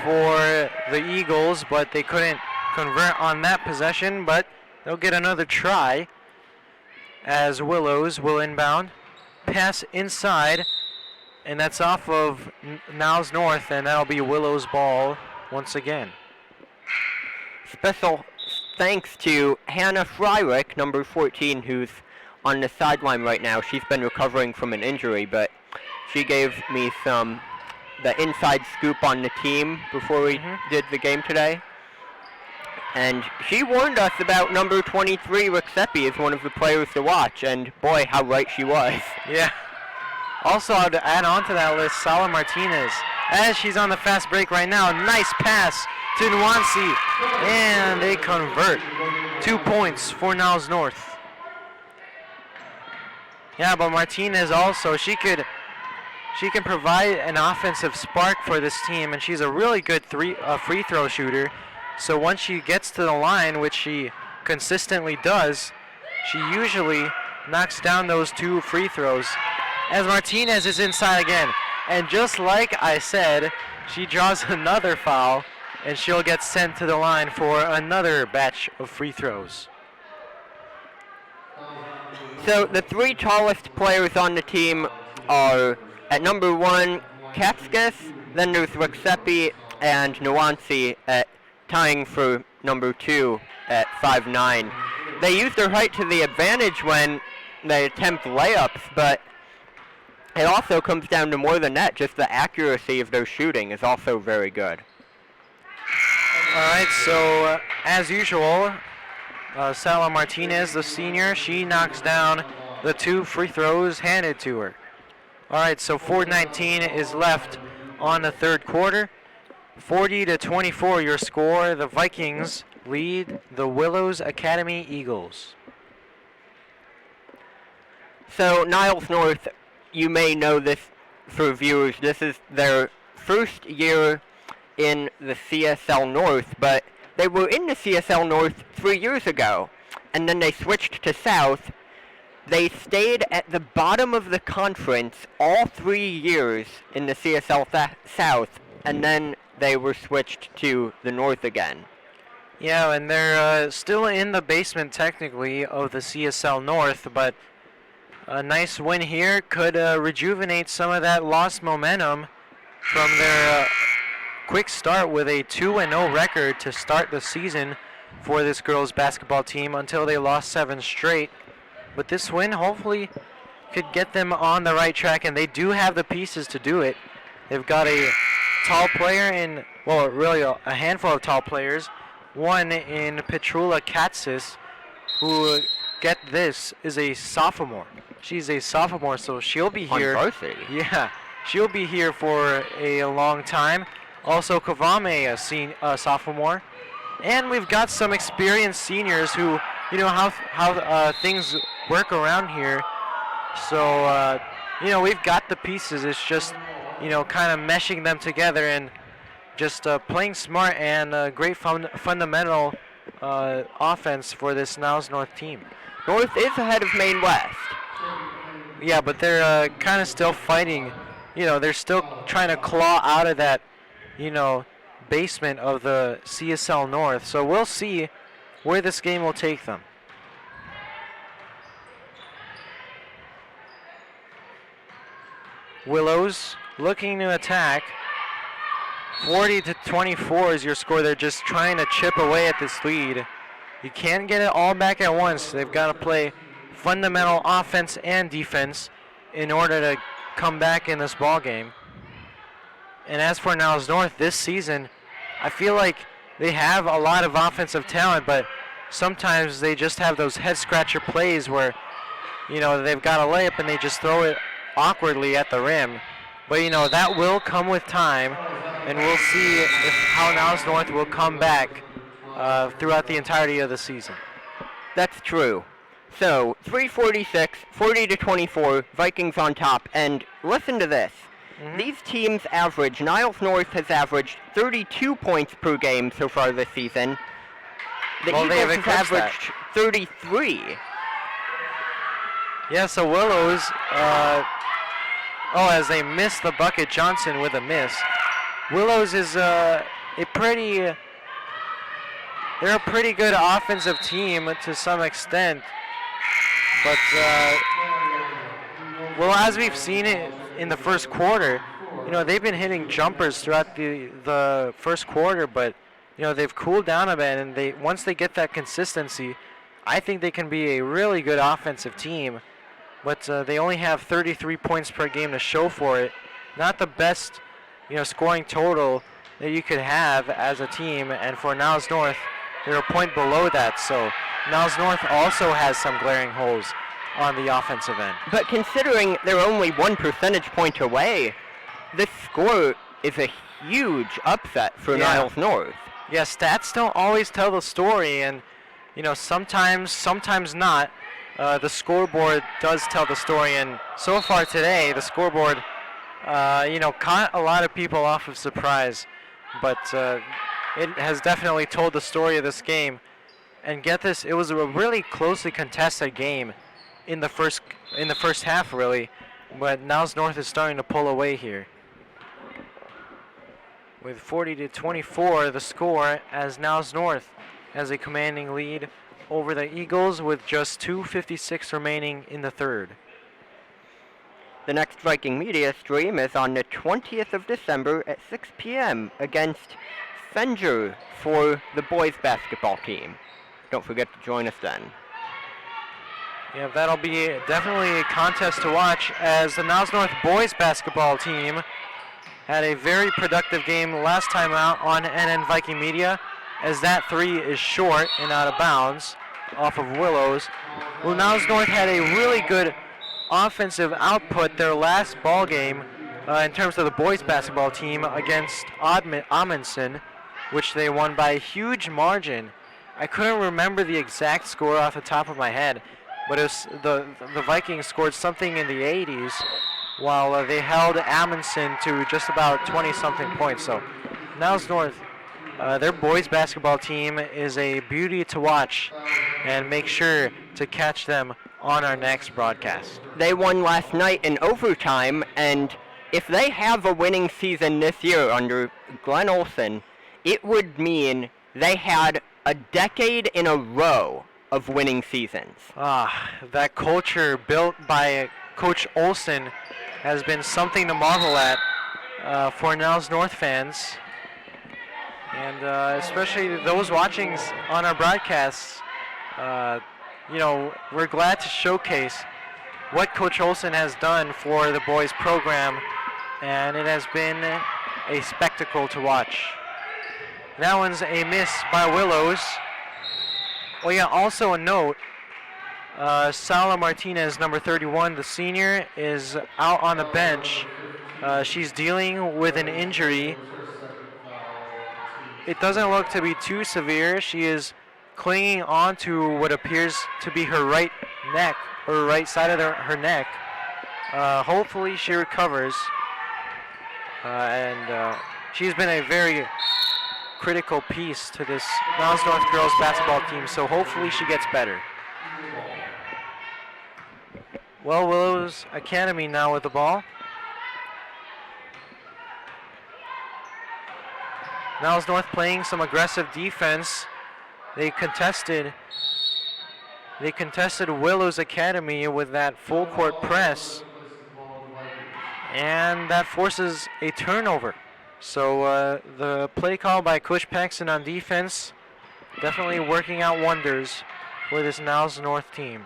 S1: for the Eagles, but they couldn't convert on that possession, but they'll get another try as Willows will inbound. Pass inside, and that's off of Niles North, and that'll be Willows ball once again.
S4: Special thanks to Hannah Fryrick, number 14, who's on the sideline right now. She's been recovering from an injury, but she gave me the inside scoop on the team before we did the game today. And she warned us about number 23, Rexepi, as one of the players to watch, and boy, how right she was.
S1: Yeah. Also, to add on to that list, Sala Martinez, as she's on the fast break right now. Nice pass to Nwansi, and they convert. 2 points for Niles North. Yeah, but Martinez also, she can provide an offensive spark for this team, and she's a really good free throw shooter. So once she gets to the line, which she consistently does, she usually knocks down those 2 free throws. As Martinez is inside again, and just like I said, she draws another foul, and she'll get sent to the line for another batch of free throws.
S4: So the 3 tallest players on the team are, at number 1, Katskis, then there's Rexepi, and Nuancy at tying for number 2 at 5'9". They use their height to the advantage when they attempt layups, but it also comes down to more than that. Just the accuracy of their shooting is also very good.
S1: All right, so as usual, Sala Martinez, the senior, she knocks down the 2 free throws handed to her. All right, so 4:19 is left on the third quarter. 40-24 your score. The Vikings lead the Willows Academy Eagles.
S4: So Niles North, you may know this for viewers, this is their first year in the CSL North, but they were in the CSL North 3 years ago, and then they switched to South. They stayed at the bottom of the conference all 3 years in the CSL South, and then they were switched to the North again.
S1: Yeah, and they're still in the basement technically of the CSL North, but a nice win here could rejuvenate some of that lost momentum from their quick start with a 2-0 record to start the season for this girls basketball team until they lost 7 straight. But this win hopefully could get them on the right track, and they do have the pieces to do it. They've got a tall player in, well, really a handful of tall players. One in Petrula Katsis, who, get this, is a sophomore. She's a sophomore, so she'll be here.
S4: On varsity.
S1: Yeah, she'll be here for a long time. Also, Kavame, a sophomore. And we've got some experienced seniors who, you know, how things work around here. So, you know, we've got the pieces. It's just, you know, kind of meshing them together and just playing smart and great fundamental offense for this Niles North team.
S4: North is ahead of Maine West.
S1: Yeah, but they're kind of still fighting. You know, they're still trying to claw out of that, you know, basement of the CSL North. So we'll see where this game will take them. Willows looking to attack. 40-24 is your score. They're just trying to chip away at this lead. You can't get it all back at once. They've got to play fundamental offense and defense in order to come back in this ball game. And as for Niles North this season, I feel like they have a lot of offensive talent, but sometimes they just have those head scratcher plays where, you know, they've got a layup and they just throw it awkwardly at the rim. But, you know, that will come with time, and we'll see how Niles North will come back throughout the entirety of the season.
S4: That's true. So, 3:46, 40-24, Vikings on top. And listen to this.
S1: Mm-hmm.
S4: These teams average, Niles North has averaged 32 points per game so far this season. The
S1: Well,
S4: Eagles have averaged 33.
S1: Yeah, so Willows, as they miss the bucket, Johnson with a miss. Willows is they're a pretty good offensive team to some extent. But, well, as we've seen it in the first quarter, you know, they've been hitting jumpers throughout the first quarter, but, you know, they've cooled down a bit, and once they get that consistency, I think they can be a really good offensive team. But they only have 33 points per game to show for it. Not the best, you know, scoring total that you could have as a team, and for Niles North, they're a point below that, so Niles North also has some glaring holes on the offensive end.
S4: But considering they're only 1 percentage point away, this score is a huge upset for Niles North.
S1: Yeah, stats don't always tell the story, and, you know, sometimes not. The scoreboard does tell the story, and so far today, the scoreboard, you know, caught a lot of people off of surprise, but it has definitely told the story of this game. And get this, it was a really closely contested game in the first half, really, but Niles North is starting to pull away here. With 40-24, the score, as Niles North has a commanding lead over the Eagles with just 2:56 remaining in the third.
S4: The next Viking Media stream is on the 20th of December at 6 p.m. against Fenger for the boys basketball team. Don't forget to join us then.
S1: Yeah, that'll be definitely a contest to watch, as the Niles North boys basketball team had a very productive game last time out on NN Viking Media, as that three is short and out of bounds off of Willows. Well, Niles North had a really good offensive output their last ball game in terms of the boys basketball team against Amundsen, which they won by a huge margin. I couldn't remember the exact score off the top of my head, but it was the Vikings scored something in the 80s, while they held Amundsen to just about 20-something points. So Niles North, their boys basketball team is a beauty to watch, and make sure to catch them on our next broadcast.
S4: They won last night in overtime, and if they have a winning season this year under Glenn Olson, it would mean they had a decade in a row of winning seasons.
S1: That culture built by Coach Olson has been something to marvel at for Niles North fans, and especially those watching on our broadcasts. We're glad to showcase what Coach Olson has done for the boys program, and it has been a spectacle to watch. That one's a miss by Willows. Oh yeah, also a note, Sala Martinez, number 31, the senior, is out on the bench. She's dealing with an injury. It doesn't look to be too severe. She is clinging on to what appears to be her right neck, or right side of her neck. Hopefully she recovers. And she's been a very critical piece to this Niles North girls basketball team, so hopefully she gets better. Well, Willows Academy now with the ball. Niles North playing some aggressive defense. They contested Willows Academy with that full court press, and that forces a turnover. So the play call by Coach Paxson on defense definitely working out wonders for this Niles North team.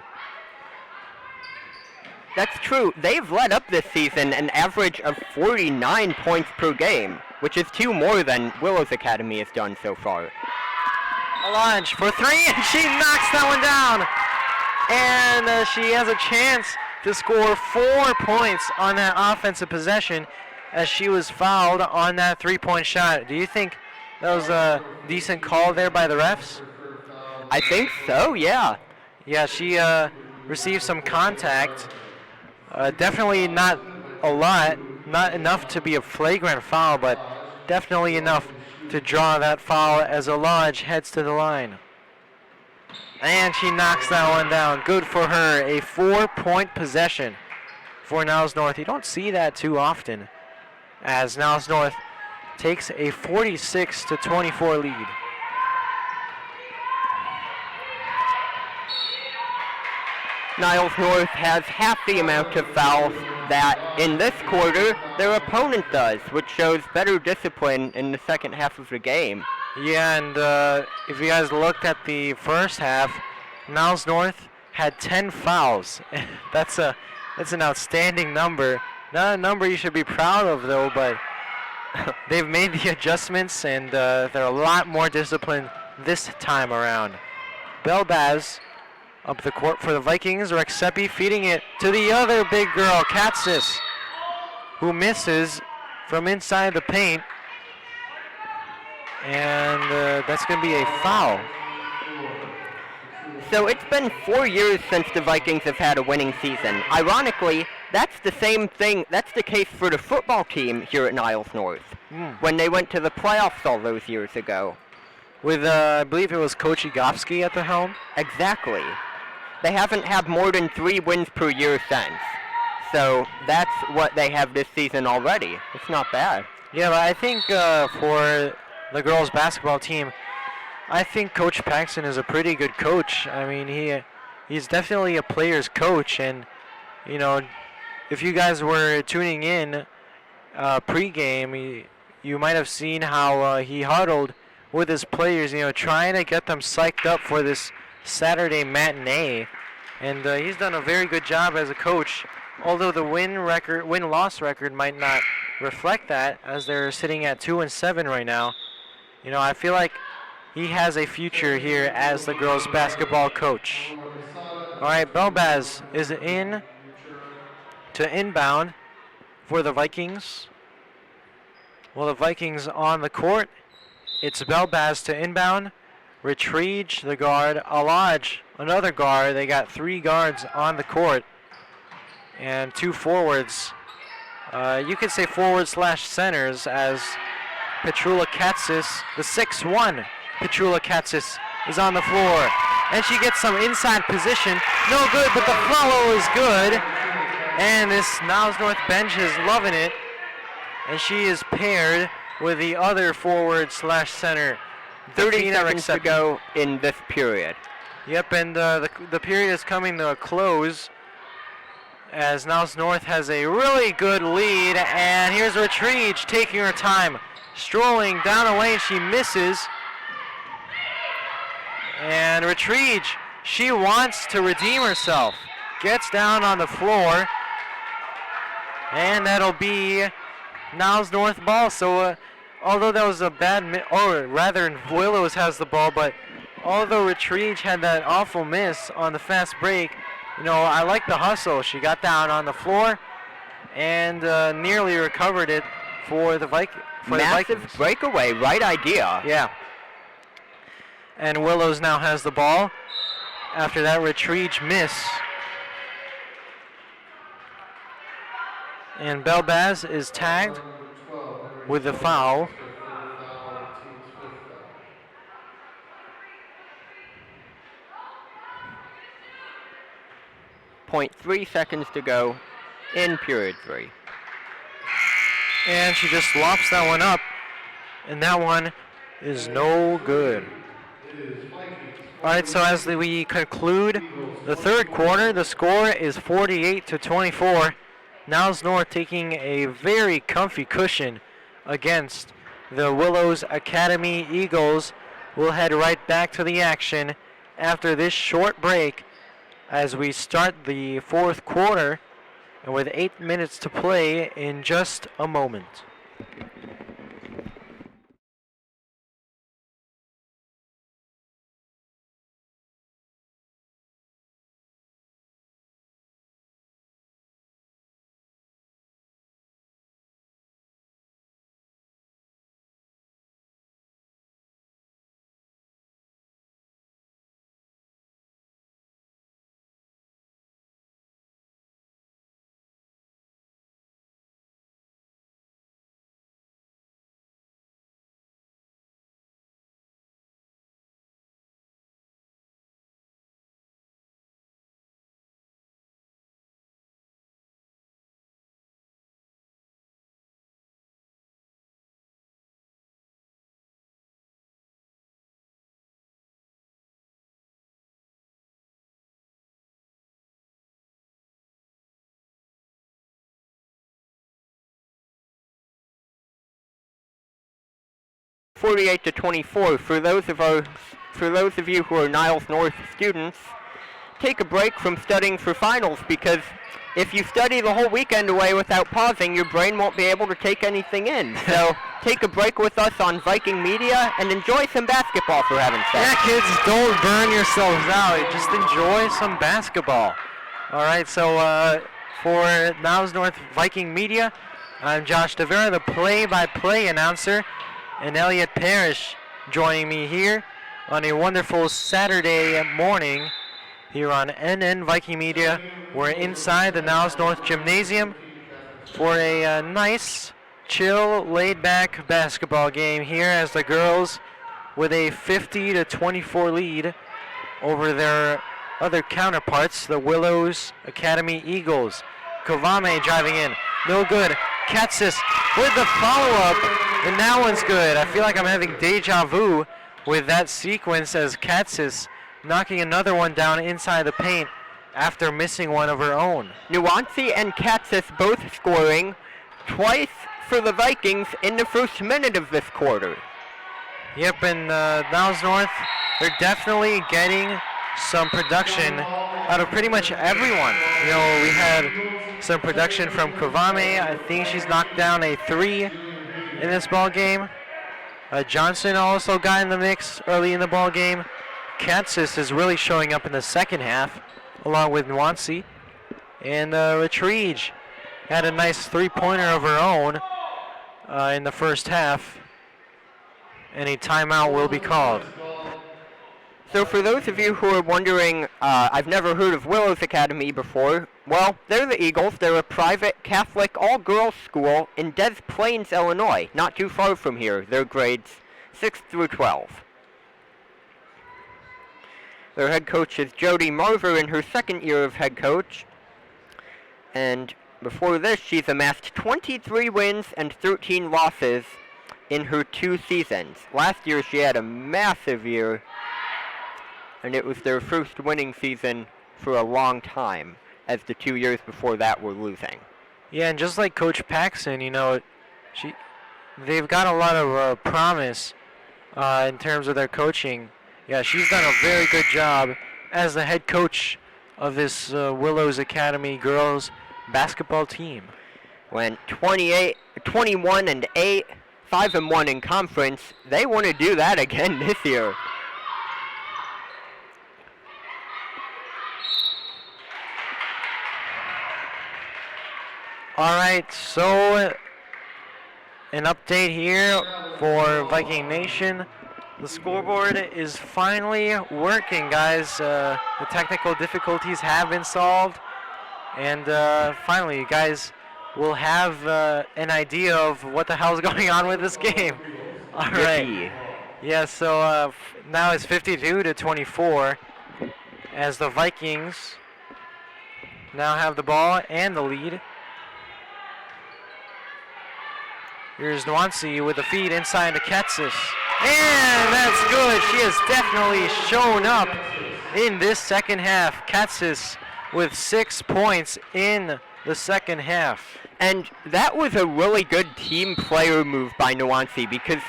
S4: That's true. They've led up this season an average of 49 points per game, which is 2 more than Willows Academy has done so far.
S1: Alange for 3, and she knocks that one down. And she has a chance to score 4 points on that offensive possession, as she was fouled on that 3-point shot. Do you think that was a decent call there by the refs?
S4: I think so, yeah.
S1: Yeah, she received some contact. Definitely not a lot, not enough to be a flagrant foul, but definitely enough to draw that foul as Alaj heads to the line. And she knocks that one down. Good for her. A 4-point possession for Niles North. You don't see that too often, as Niles North takes a 46-24 lead.
S4: Niles North has half the amount of fouls that in this quarter their opponent does, which shows better discipline in the second half of the game.
S1: Yeah, and if you guys looked at the first half, Niles North had 10 fouls. That's an outstanding number. Not a number you should be proud of, though, but they've made the adjustments, and they're a lot more disciplined this time around. Belbaz up the court for the Vikings. Rexepi feeding it to the other big girl, Katsis, who misses from inside the paint. And that's going to be a foul.
S4: So it's been 4 years since the Vikings have had a winning season. Ironically, that's the same thing. That's the case for the football team here at Niles North when they went to the playoffs all those years ago.
S1: With, I believe it was Coach Egofsky at the helm?
S4: Exactly. They haven't had more than 3 wins per year since. So that's what they have this season already. It's not bad.
S1: Yeah, but I think for the girls basketball team, I think Coach Paxson is a pretty good coach. I mean, he's definitely a player's coach, and if you guys were tuning in pregame, you might have seen how he huddled with his players, trying to get them psyched up for this Saturday matinee. And he's done a very good job as a coach, although the win-loss record might not reflect that, as they're sitting at 2-7 right now. I feel like he has a future here as the girls basketball coach. All right, Belbaz is in to inbound for the Vikings. Well, the Vikings on the court. It's Belbaz to inbound. Retriege, the guard. Alaj, another guard. They got 3 guards on the court and 2 forwards. You could say forward/centers, as Petrula Katsis, the 6'1", Petrula Katsis, is on the floor. And she gets some inside position. No good, but the follow is good. And this Niles North bench is loving it. And she is paired with the other forward/center.
S4: 30 seconds to go in this period.
S1: Yep, and the period is coming to a close as Niles North has a really good lead. And here's Retriege taking her time, strolling down the lane. She misses. And Retriege, she wants to redeem herself. Gets down on the floor. And that'll be Niles North ball. So although that was a bad, or rather Willows has the ball, but although Retriege had that awful miss on the fast break, I like the hustle. She got down on the floor and nearly recovered it for the Vikings.
S4: Massive breakaway, right idea.
S1: Yeah. And Willows now has the ball after that Retriege miss. And Belbaz is tagged with the foul.
S4: 0.3 seconds to go in period 3.
S1: And she just lops that one up. And that one is no good. All right, so as we conclude the third quarter, the score is 48-24. Niles North taking a very comfy cushion against the Willows Academy Eagles. We'll head right back to the action after this short break as we start the fourth quarter, and with 8 minutes to play in just a moment.
S4: (48-24). For those of you who are Niles North students, take a break from studying for finals, because if you study the whole weekend away without pausing, your brain won't be able to take anything in. So take a break with us on Viking Media and enjoy some basketball, for heaven's sake.
S1: Yeah, kids, don't burn yourselves out. Just enjoy some basketball. All right, so for Niles North Viking Media, I'm Josh DeVera, the play-by-play announcer, and Elliot Parrish joining me here on a wonderful Saturday morning here on NN Viking Media. We're inside the Niles North Gymnasium for a nice, chill, laid-back basketball game here as the girls with a 50-24 lead over their other counterparts, the Willows Academy Eagles. Kovame driving in, no good. Katsis with the follow-up, and that one's good. I feel like I'm having deja vu with that sequence as Katsis knocking another one down inside the paint. after missing one of her own.
S4: Nuance and Katsas both scoring twice for the Vikings in the first minute of this quarter.
S1: Yep, and Niles North, they're definitely getting some production out of pretty much everyone. You know, we had some production from Kavame. I think she's knocked down a 3 in this ball game. Johnson also got in the mix early in the ball game. Kansas is really showing up in the second half, along with Nuance. And Latriege had a nice 3-pointer of her own in the first half. And a timeout will be called.
S4: So for those of you who are wondering, I've never heard of Willows Academy before, well, they're the Eagles. They're a private Catholic all-girls school in Des Plaines, Illinois, not too far from here. They're grades 6 through 12. Their head coach is Jody Marver in her second year of head coach. And before this, she's amassed 23 wins and 13 losses in her 2 seasons. Last year, she had a massive year, and it was their first winning season for a long time, as the 2 years before that were losing.
S1: Yeah, and just like Coach Paxson, you know, they've got a lot of promise in terms of their coaching. Yeah, she's done a very good job as the head coach of this Willows Academy girls basketball team.
S4: Went 21-8, 5-1 in conference. They want to do that again this year.
S1: All right, so an update here for Viking Nation. The scoreboard is finally working, guys. The technical difficulties have been solved, and finally, you guys will have an idea of what the hell is going on with this game. All right. Yeah, so now it's 52-24 as the Vikings now have the ball and the lead. Here's Nuance with the feed inside to Katsas. And that's good. She has definitely shown up in this second half. Katsas with 6 points in the second half.
S4: And that was a really good team player move by Nuance because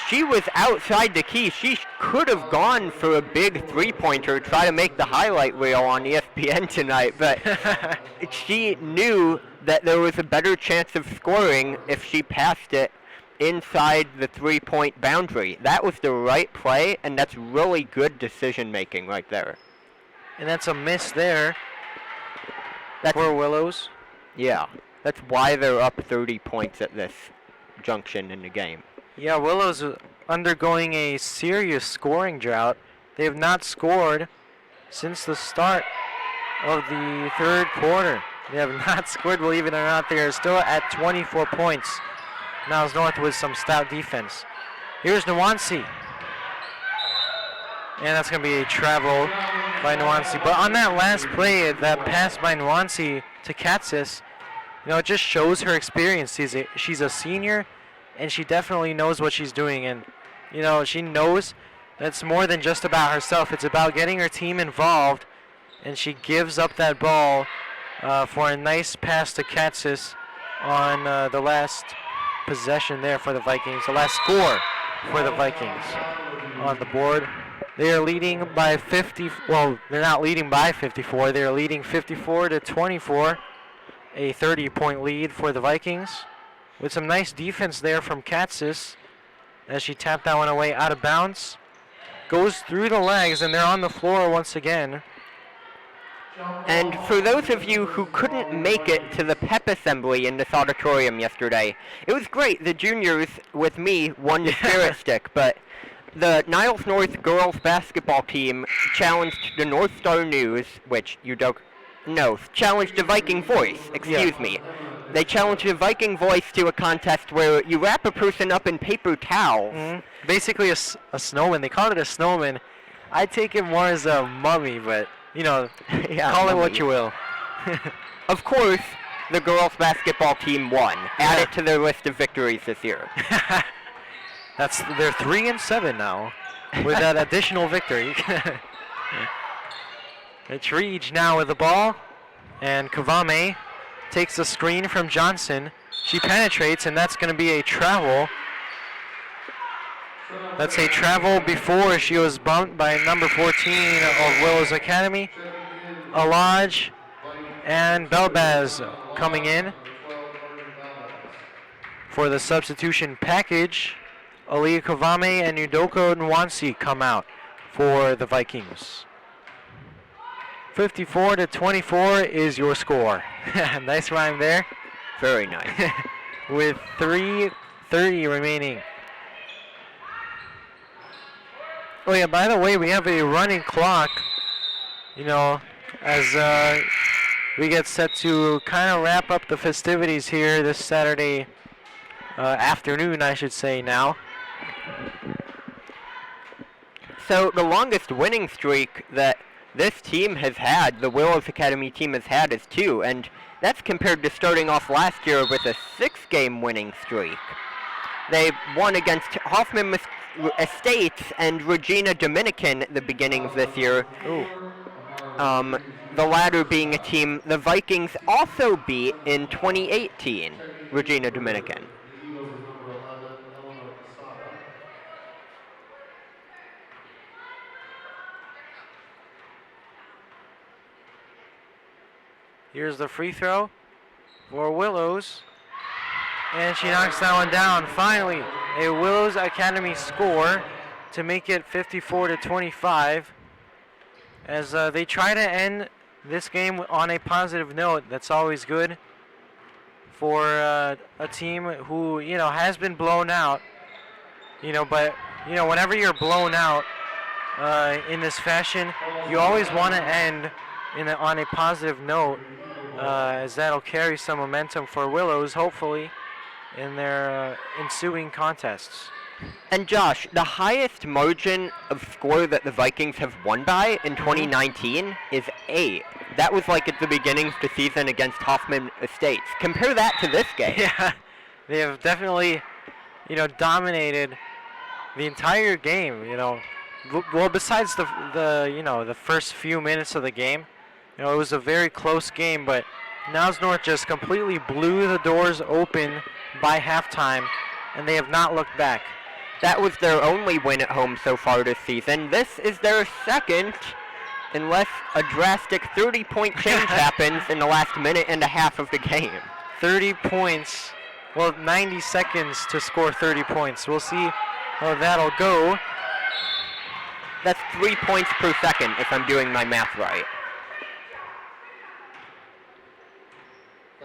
S4: she was outside the key. She could have gone for a big three-pointer, try to make the highlight reel on ESPN tonight, but she knew that there was a better chance of scoring if she passed it inside the three-point boundary. That was the right play, and that's really good decision-making right there.
S1: And that's a miss there for Willows.
S4: Yeah, that's why they're up 30 points at this junction in the game.
S1: Yeah, Willows undergoing a serious scoring drought. They have not scored since the start of the third quarter. They have not scored, believe it or not. They are still at 24 points. Niles North with some stout defense. Here's Nuance. And that's going to be a travel by Nuance. But on that last play, that pass by Nuance to Katsas, you know, it just shows her experience. She's a senior, and she definitely knows what she's doing. And, you know, she knows that it's more than just about herself. It's about getting her team involved, and she gives up that ball for a nice pass to Katsas on the last possession there for the Vikings, the last score for the Vikings on the board. They are leading by 50. Well, they're not leading by 54. They are leading 54-24, a 30-point lead for the Vikings, with some nice defense there from Katsas as she tapped that one away out of bounds. Goes through the legs, and they're on the floor once again.
S4: And for those of you who couldn't make it to the pep assembly in this auditorium yesterday, it was great. The juniors, with me, won the spirit stick, but the Niles North girls basketball team challenged the North Star News, which you don't know, challenged the Viking Voice, excuse me. They challenged the Viking Voice to a contest where you wrap a person up in paper towels.
S1: Mm-hmm. Basically a snowman. They call it a snowman. I take it more as a mummy, but, you know,
S4: yeah,
S1: call
S4: mummy.
S1: it what you will.
S4: Of course, the girls basketball team won. Add it to their list of victories this year.
S1: They're 3-7 now with that additional victory. It's Reed now with the ball, and Kavame takes the screen from Johnson. She penetrates, and that's going to be a travel. That's a travel before she was bumped by number 14 of Willows Academy. Alaj and Belbaz coming in for the substitution package. Aliyah Kavame and Udoko Nwansi come out for the Vikings. 54-24 is your score. Nice rhyme there.
S4: Very nice.
S1: With 3:30 remaining. Oh yeah, by the way, we have a running clock, you know, as we get set to kind of wrap up the festivities here this Saturday afternoon, I should say now.
S4: So the longest winning streak that this team has had, the Willows Academy team has had, is 2, and that's compared to starting off last year with a 6-game winning streak. They won against Hoffman Estates and Regina Dominican at the beginning of this year. The latter being a team the Vikings also beat in 2018, Regina Dominican.
S1: Here's the free throw for Willows. And she knocks that one down. Finally, a Willows Academy score to make it 54-25. As they try to end this game on a positive note. That's always good for a team who, you know, has been blown out. You know, but, you know, whenever you're blown out in this fashion, you always want to end on a positive note, as that'll carry some momentum for Willows, hopefully, in their ensuing contests.
S4: And Josh, the highest margin of score that the Vikings have won by in 2019 is 8. That was like at the beginning of the season against Hoffman Estates. Compare that to this game.
S1: Yeah, they have definitely, you know, dominated the entire game. You know, well, besides the you know, the first few minutes of the game, you know, it was a very close game. But Niles North just completely blew the doors open by halftime, and they have not looked back.
S4: That was their only win at home so far this season. This is their second, unless a drastic 30-point change happens in the last minute and a half of the game.
S1: 30 points. Well, 90 seconds to score 30 points. We'll see how that'll go.
S4: That's 3 points per second, if I'm doing my math right.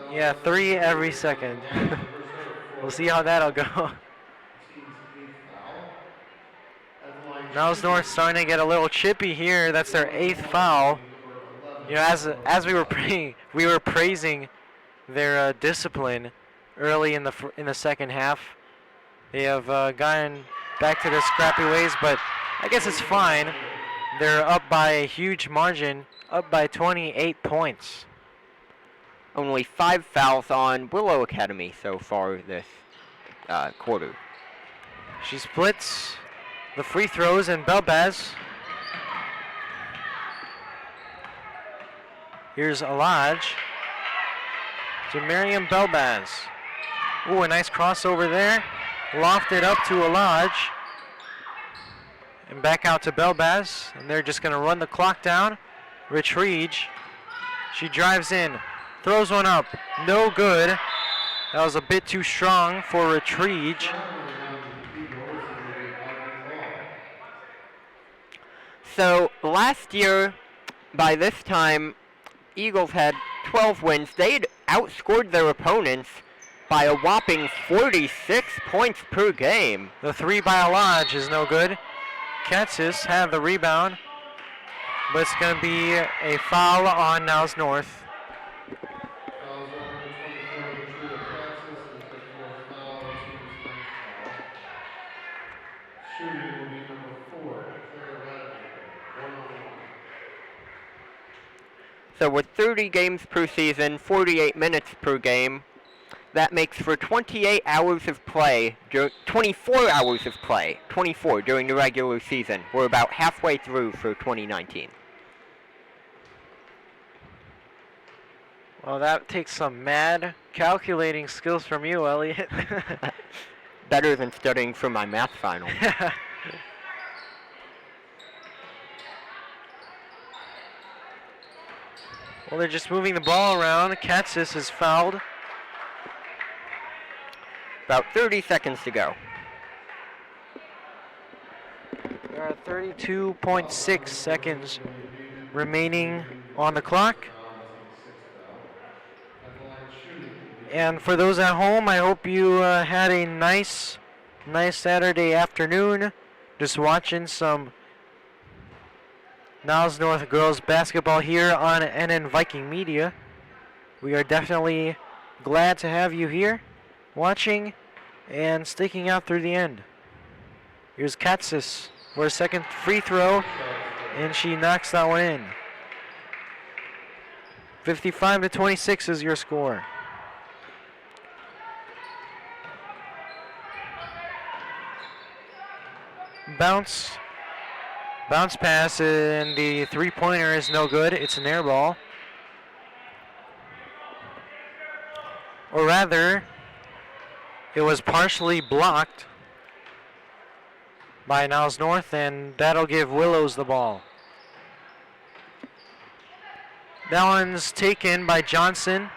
S1: Yeah, 3 every second. We'll see how that'll go. Niles North starting to get a little chippy here. That's their 8th foul. You know, as we were praising their discipline early in the second half. They have gotten back to their scrappy ways, but I guess it's fine. They're up by a huge margin, up by 28 points.
S4: Only 5 fouls on Willow Academy so far this quarter.
S1: She splits the free throws, and Belbaz. Here's Alaj to Miriam Belbaz. Ooh, a nice crossover there. Lofted up to Alaj. And back out to Belbaz. And they're just going to run the clock down. Retriege. She drives in. Throws one up. No good. That was a bit too strong for Retriege.
S4: So last year, by this time, Eagles had 12 wins. They'd outscored their opponents by a whopping 46 points per game.
S1: The 3 by Alaj is no good. Katzis had the rebound, but it's going to be a foul on Niles North.
S4: So with 30 games per season, 48 minutes per game, that makes for 28 hours of play, 24 hours of play, 24 during the regular season. We're about halfway through for 2019.
S1: Well, that takes some mad calculating skills from you, Elliot.
S4: Better than studying for my math final.
S1: Well, they're just moving the ball around. Katsis is fouled.
S4: About 30 seconds to go.
S1: There are 32.6 seconds remaining on the clock. And for those at home, I hope you had a nice Saturday afternoon, just watching some Niles North girls basketball here on NN Viking Media. We are definitely glad to have you here, watching and sticking out through the end. Here's Katsis for a second free throw, and she knocks that one in. 55-26 is your score. Bounce pass, and the three-pointer is no good. It's an air ball. Or rather, it was partially blocked by Niles North, and that'll give Willows the ball. That one's taken by Johnson.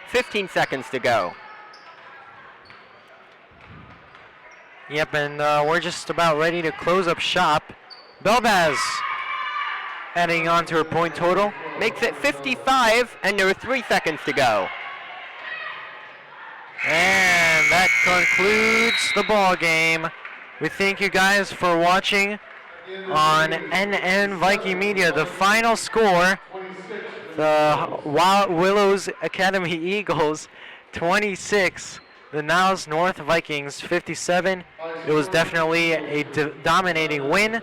S4: 15 seconds to go.
S1: Yep, and we're just about ready to close up shop. Belbaz adding on to her point total.
S4: Makes it 55, and there are 3 seconds to go.
S1: And that concludes the ball game. We thank you guys for watching on NN Viking Media. The final score, the Willows Academy Eagles 26, the Niles North Vikings 57. It was definitely a dominating win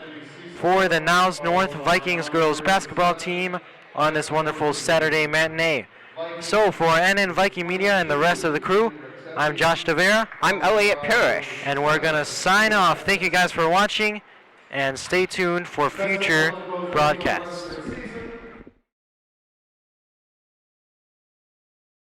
S1: for the Niles North Vikings girls basketball team on this wonderful Saturday matinee. So for NN Viking Media and the rest of the crew, I'm Josh Tavera.
S4: I'm Elliot Parrish.
S1: And we're going to sign off. Thank you guys for watching, and stay tuned for future broadcasts.